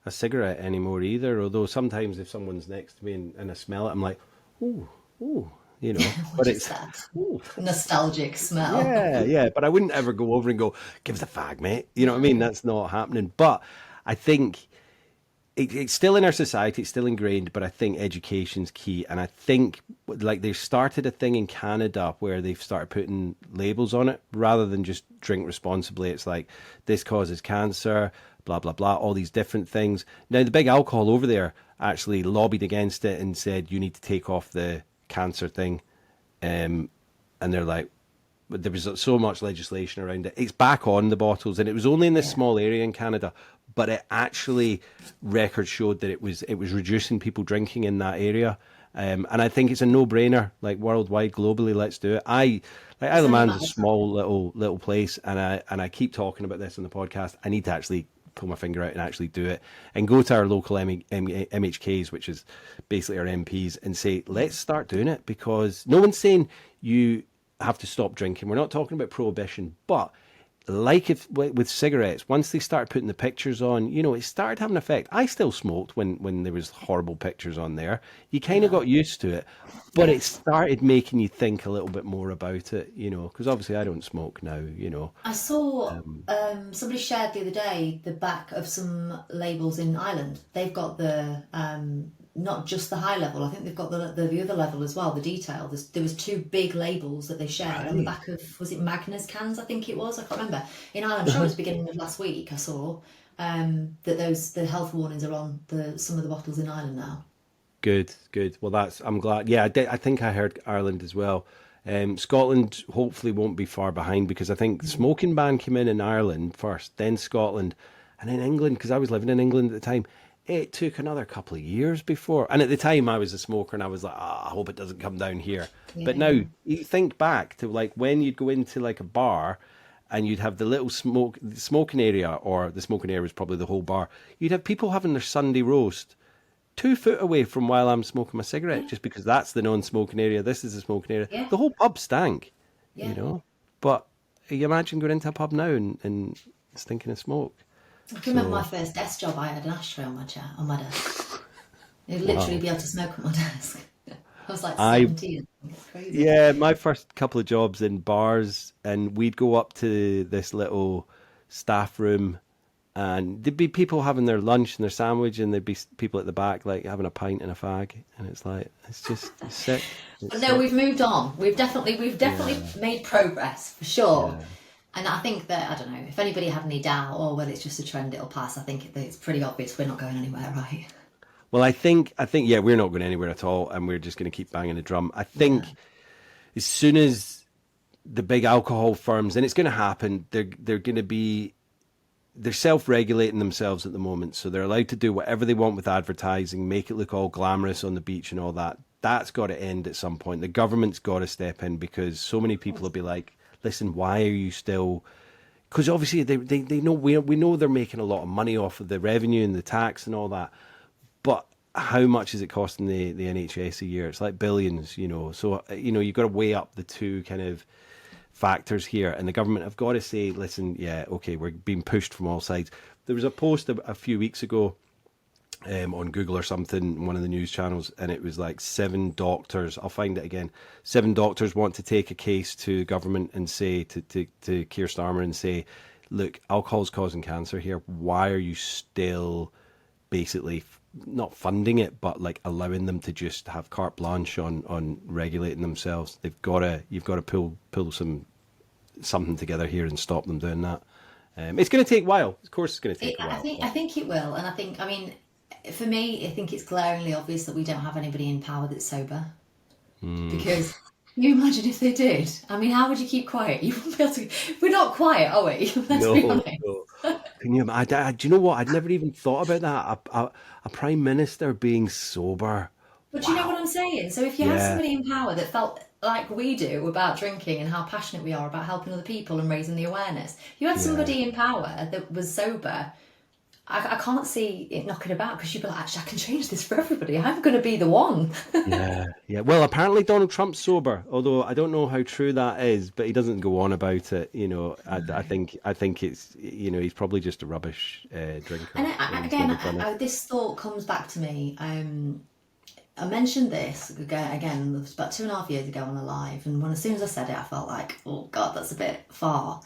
a cigarette anymore either. Although sometimes if someone's next to me and I smell it, I'm like, ooh, ooh, what But is it's, that ooh, that's nostalgic smell? yeah, yeah. But I wouldn't ever go over and go, give us a fag, mate. You know what I mean? No. That's not happening. But I think it's still in our society, it's still ingrained, but I think education's key. And I think like they've started a thing in Canada where they've started putting labels on it rather than just drink responsibly. It's like this causes cancer, blah, blah, blah, all these different things. Now, the big alcohol over there actually lobbied against it and said, you need to take off the cancer thing. Um, and they're like, there was so much legislation around it. It's back on the bottles, and it was only in this Yeah. small area in Canada, but it actually records showed that it was reducing people drinking in that area. And I think it's a no-brainer, like worldwide, globally. Let's do it. Isle of Send it Man's back. a small little place, and I keep talking about this on the podcast. I need to actually pull my finger out and actually do it, and go to our local MHKs, which is basically our MPs, and say, let's start doing it because no one's saying you have to stop drinking. We're not talking about prohibition, but like if with cigarettes, once they started putting the pictures on, it started having an effect. I still smoked when there was horrible pictures on there. You kind of Yeah. got used to it, but Yeah. it started making you think a little bit more about it, because obviously I don't smoke now. I saw Um, somebody shared the other day the back of some labels in Ireland. They've got the not just the high level. I think they've got the other level as well. The detail. There was two big labels that they shared on the right. back of, was it Magners cans? I think it was. I can't remember. In Ireland, I'm sure it was beginning of last week. I saw. that the health warnings are on some of the bottles in Ireland now. Good, good. Well, I'm glad. Yeah, I think I heard Ireland as well. Scotland hopefully won't be far behind because I think the smoking ban came in Ireland first, then Scotland, and then England. Because I was living in England at the time, it took another couple of years before. And at the time, I was a smoker, and I was like, I hope it doesn't come down here. But now Yeah, you think back to like when you'd go into like a bar. And you'd have the little smoking area, or the smoking area was probably the whole bar. You'd have people having their Sunday roast 2 foot away from while I'm smoking my cigarette, yeah, just because that's the non-smoking area. This is the smoking area. yeah, The whole pub stank, yeah. But you imagine going into a pub now and stinking of smoke. I can remember my So, first desk job. I had an ashtray on my chair, on my desk. You'd literally wow. be able to smoke at my desk. I was like I 17. It's crazy. Yeah, my first couple of jobs in bars, and we'd go up to this little staff room, and there'd be people having their lunch and their sandwich, and there'd be people at the back like having a pint and a fag, and it's like it's sick. It's But no, sick. we've moved on. We've definitely Yeah, made progress for sure. yeah. And I think that, I don't know, if anybody had any doubt or whether it's just a trend, it'll pass. I think it's pretty obvious we're not going anywhere, right? Well, I think, yeah, we're not going anywhere at all, and we're just going to keep banging the drum. I Yeah. think as soon as the big alcohol firms, and it's going to happen, they're going to be they're self-regulating themselves at the moment, so they're allowed to do whatever they want with advertising, make it look all glamorous on the beach and all that. That's got to end at some point. The government's got to step in because so many people will be like, "Listen, why are you still?" Because obviously they know we know they're making a lot of money off of the revenue and the tax and all that, but how much is it costing the NHS a year? It's like billions, So you've got to weigh up the two kind of factors here, and the government have got to say, listen, yeah, okay, we're being pushed from all sides. There was a post a few weeks ago on Google or something, one of the news channels, and it was like 7 doctors. I'll find it again. 7 doctors want to take a case to government and say to Keir Starmer and say, look, alcohol's causing cancer here. Why are you still basically not funding it, but like allowing them to just have carte blanche on regulating themselves? You've got to pull something together here and stop them doing that. It's going to take a while. Of course, it's going to take a I while. think I think it will, and I mean, for me, I think it's glaringly obvious that we don't have anybody in power that's sober. Because can you imagine if they did? I mean, how would you keep quiet? You wouldn't be able to. We're not quiet, are we? Let's be No, honest. no. Can you? Do you know what? I'd never even thought about that. A prime minister being sober. But you know what Wow. I'm saying? So if you had Yeah, somebody in power that felt like we do about drinking and how passionate we are about helping other people and raising the awareness, you had yeah. somebody in power that was sober. I can't see it knocking about because you'd be like, actually, I can change this for everybody. I'm going to be the one. Yeah, yeah. Well, apparently Donald Trump's sober, although I don't know how true that is. But he doesn't go on about it. I think it's he's probably just a rubbish And drinker, and he's again, never done it. this thought comes back to me. I mentioned this again, it was about 2.5 years ago on a live, and as soon as I said it, I felt like, oh God, that's a bit far.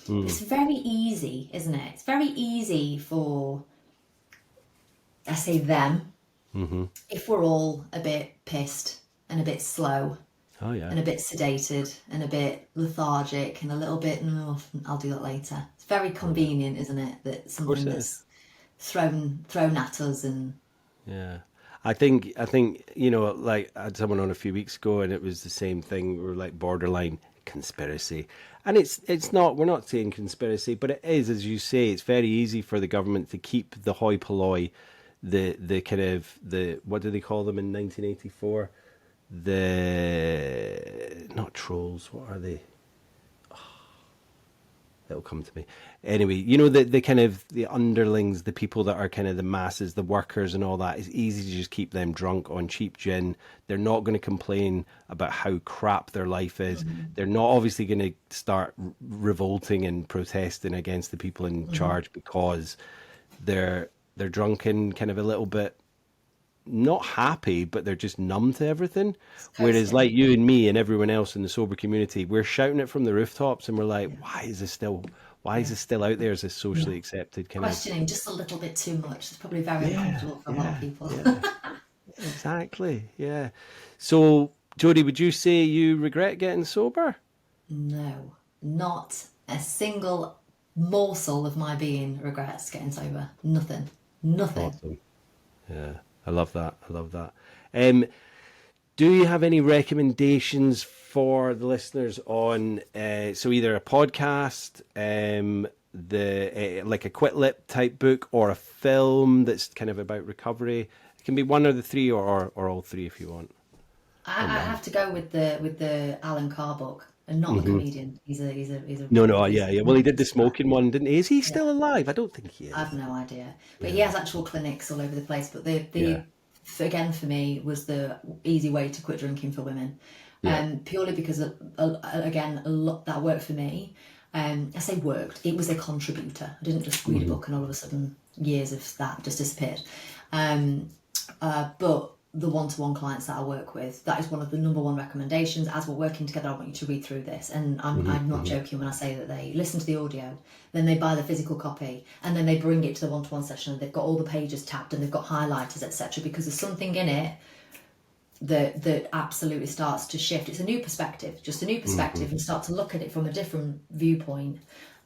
Mm, It's very easy, isn't it? It's very easy for, I say them, hmm. if we're all a bit pissed and a bit slow Oh yeah, and a bit sedated and a bit lethargic and a little bit, no, I'll do that later. It's very yeah. convenient, isn't it? That Of course something it is. that's thrown at us and Yeah. I think like I had someone on a few weeks ago, and it was the same thing. We were like borderline conspiracy, and it's not. We're not saying conspiracy, but it is, as you say. It's very easy for the government to keep the hoi polloi, the kind of the what do they call them in 1984? The not trolls. What are they? It'll come to me. Anyway, the kind of the underlings, the people that are kind of the masses, the workers and all that. It's easy to just keep them drunk on cheap gin. They're not going to complain about how crap their life is. They're not obviously going to start revolting and protesting against the people in charge because they're drunk and kind of a little bit not happy, but they're just numb to everything. Whereas, coasting. like you and me and everyone else in the sober community, we're shouting it from the rooftops, and we're like, Yeah, why is yeah, this still out there as a yeah. socially accepted kind of? Questioning just a little bit too much. It's probably very Yeah, uncomfortable for a lot of yeah, people. yeah, exactly. Yeah. So, Jody, would you say you regret getting sober? No, not a single. morsel of my being regrets getting sober. Nothing. Nothing. Awesome. Yeah, I love that. I love that. Um, do you have any recommendations for the listeners on so either a podcast, the like a Quit Lip type book, or a film that's kind of about recovery? It can be one or the three, or all three if you want. Don't I mind. have to go with the Alan Carr book, and not the Hmm. comedian. He's a No, no, he's yeah, yeah. Well, he did the madness for that. smoking one, didn't he? Is he Yeah. still alive? I don't think he I have is. no idea, but he Yeah, has actual clinics all over the place. But yeah, again for me was the easy way to quit drinking for women, yeah. purely because again a lot that worked for me. I say worked. It was a contributor. I didn't just read a Hmm. book and all of a sudden years of that just disappeared. Um, but the one-to-one clients that I work with, that is one of the number one recommendations. As we're working together, I want you to read through this. And Hmm. I'm not Hmm. joking when I say that they listen to the audio, then they buy the physical copy, and then they bring it to the one-to-one session, and they've got all the pages tabbed and they've got highlighters, etc. Because there's something in it that absolutely starts to shift. It's a new perspective, just a new perspective, Hmm. and start to look at it from a different viewpoint.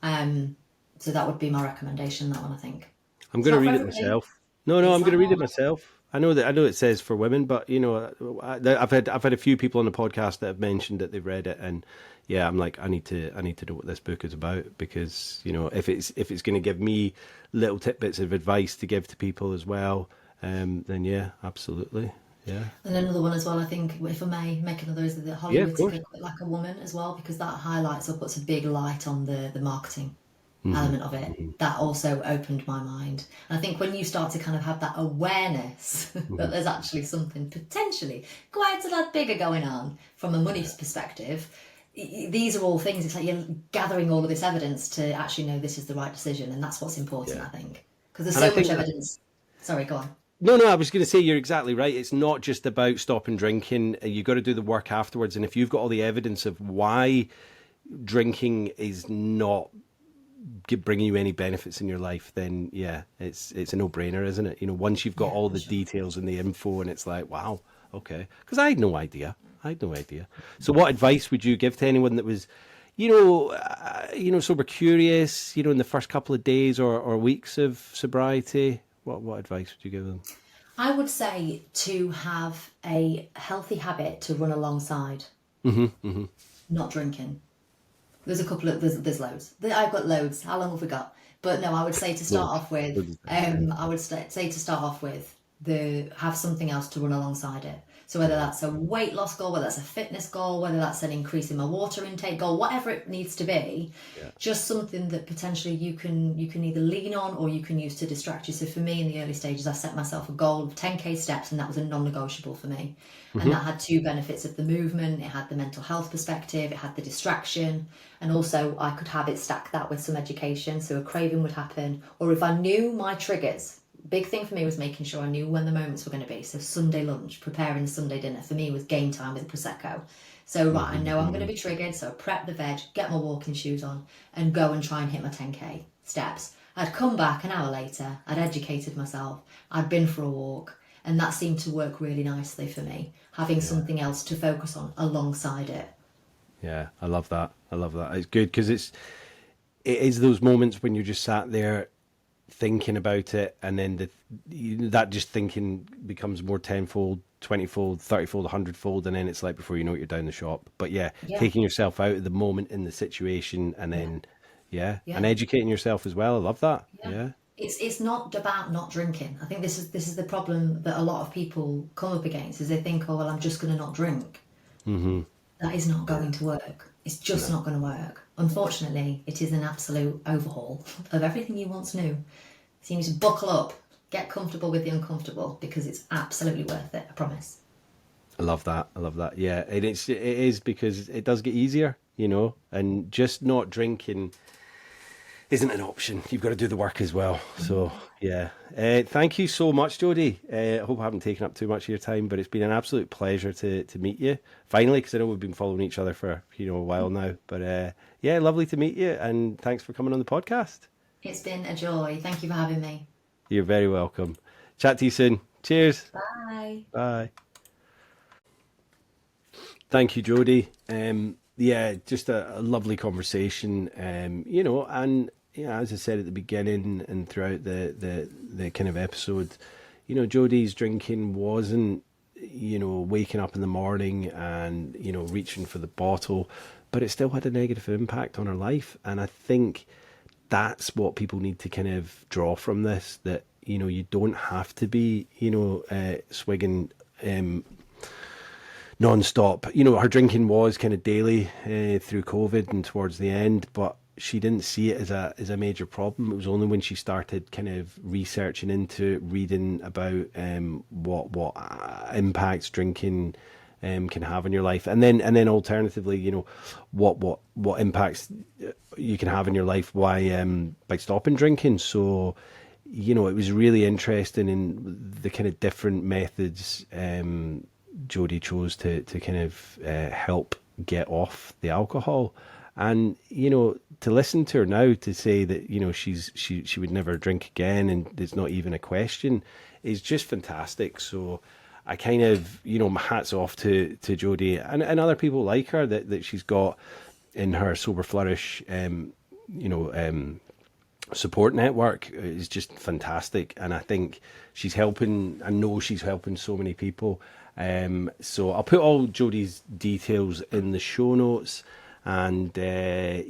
Um, so that would be my recommendation. That one, I think. I'm It's going to not for read it everybody. myself. No, no, It's I'm going to read it not. myself. I know it says for women, but I've had a few people on the podcast that have mentioned that they've read it, and yeah, I'm like, I need to know what this book is about, because if it's going to give me little tidbits of advice to give to people as well, then yeah, absolutely, yeah, And another one as well, I think, if I may make another, is the Holly yeah, of Whitaker course. Quit Like a Woman as well, because that highlights or puts a big light on the marketing Hmm. element of it. Hmm. That also opened my mind. And I think when you start to kind of have that awareness Hmm. that there's actually something potentially quite a lot bigger going on from a money Yeah, perspective, these are all things, it's like you're gathering all of this evidence to actually know this is the right decision. And that's what's important, yeah, I think. Because there's and I so much think that. evidence. Sorry, go on. No, no, I was going to say you're exactly right. It's not just about stopping drinking. You got to do the work afterwards. And if you've got all the evidence of why drinking is not bringing you any benefits in your life, then yeah, it's a no brainer, isn't it? Once you've got Yeah, all for the sure. details and the info, and it's like, wow, okay. Because I had no idea. I had no idea. So, what advice would you give to anyone that was, sober curious, in the first couple of days or weeks of sobriety? What advice would you give them? I would say to have a healthy habit to run alongside, Hmm. Hmm. not drinking. There's a couple of there's loads. I've got loads. How long have we got? But no, I would say to start Loads. off with, Loads of things. Yeah. I would say to start off with the have something else to run alongside it. So whether Hmm. that's a weight loss goal, whether that's a fitness goal, whether that's an increase in my water intake goal, whatever it needs to be, Yeah. just something that potentially you can either lean on or you can use to distract you. So for me in the early stages, I set myself a goal of 10k steps, and that was a non-negotiable for me. And Hmm. that had two benefits of the movement. It had the mental health perspective, it had the distraction, and also I could have it stack that with some education. So a craving would happen, or if I knew my triggers. Big thing for me was making sure I knew when the moments were going to be. So Sunday lunch, preparing the Sunday dinner for me was game time with Prosecco. So right, I Hmm. know I'm going to Hmm. be triggered. So prep the veg, get my walking shoes on, and go and try and hit my 10k steps. I'd come back an hour later. I'd educated myself. I'd been for a walk, and that seemed to work really nicely for me. Having Yeah. something else to focus on alongside it. Yeah. I love that. I love that. It's good because it is those moments when you're just sat there thinking about it, and then that just thinking becomes more tenfold, 20-fold, 30-fold, 100-fold, and then it's like before you know it, you're down the shop. But yeah, Yeah, taking yourself out of the moment in the situation, and yeah, then yeah, and yeah. educating yourself as well. I love that. Yeah. Yeah. It's not about not drinking. I think this is the problem that a lot of people come up against is they think, oh well, I'm just going to not drink. Hmm. That is not Yeah. going to work. It's just No. not going to work. Unfortunately, it is an absolute overhaul of everything you once knew. So you need to buckle up, get comfortable with the uncomfortable because it's absolutely worth it. I promise. I love that. I love that. Yeah, and it is because it does get easier, and just not drinking isn't an option. You've got to do the work as well. So yeah, thank you so much, Jodie. I hope I haven't taken up too much of your time, but it's been an absolute pleasure to meet you finally, because I know we've been following each other for a while now. But yeah, lovely to meet you, and thanks for coming on the podcast. It's been a joy. Thank you for having me. You're very welcome. Chat to you soon. Cheers. Bye. Bye. Thank you, Jodie. Yeah, just a lovely conversation. And yeah, as I said at the beginning and throughout the kind of episode, Jodie's drinking wasn't, waking up in the morning and, reaching for the bottle, but it still had a negative impact on her life. And I think that's what people need to kind of draw from this, that, you don't have to be, swigging non-stop. Her drinking was kind of daily through COVID and towards the end, but she didn't see it as a major problem. It was only when she started kind of researching into reading about what impacts drinking can have on your life, and then alternatively, what impacts you can have in your life by stopping drinking. So, it was really interesting in the kind of different methods Jodie chose to kind of help get off the alcohol. And to listen to her now to say that she would never drink again and it's not even a question is just fantastic. So I kind of my hats off to Jodie and other people like her that she's got in her Sober Flourish support network is just fantastic, and I think I know she's helping so many people. So I'll put all Jodie's details in the show notes, and hit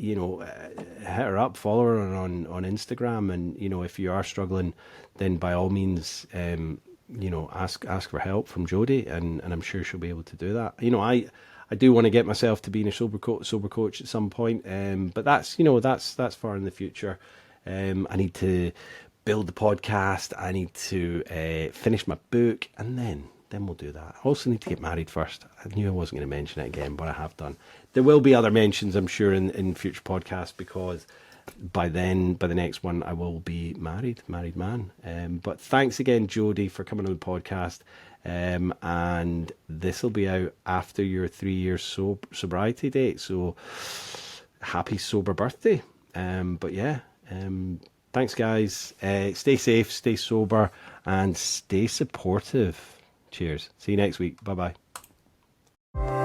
her up, follow her on Instagram, and if you are struggling, then by all means ask for help from Jodie, and I'm sure she'll be able to do that. I do want to get myself to being a sober coach at some point, but that's far in the future. I need to build the podcast. I need to finish my book, and then we'll do that. I also need to get married first. I knew I wasn't going to mention it again, but I have done. There will be other mentions, I'm sure, in future podcasts, because by the next one, I will be married man. But thanks again, Jodie, for coming on the podcast. And this will be out after your 3-year sobriety date. So happy sober birthday. But yeah, thanks, guys. Stay safe, stay sober, and stay supportive. Cheers. See you next week. Bye bye.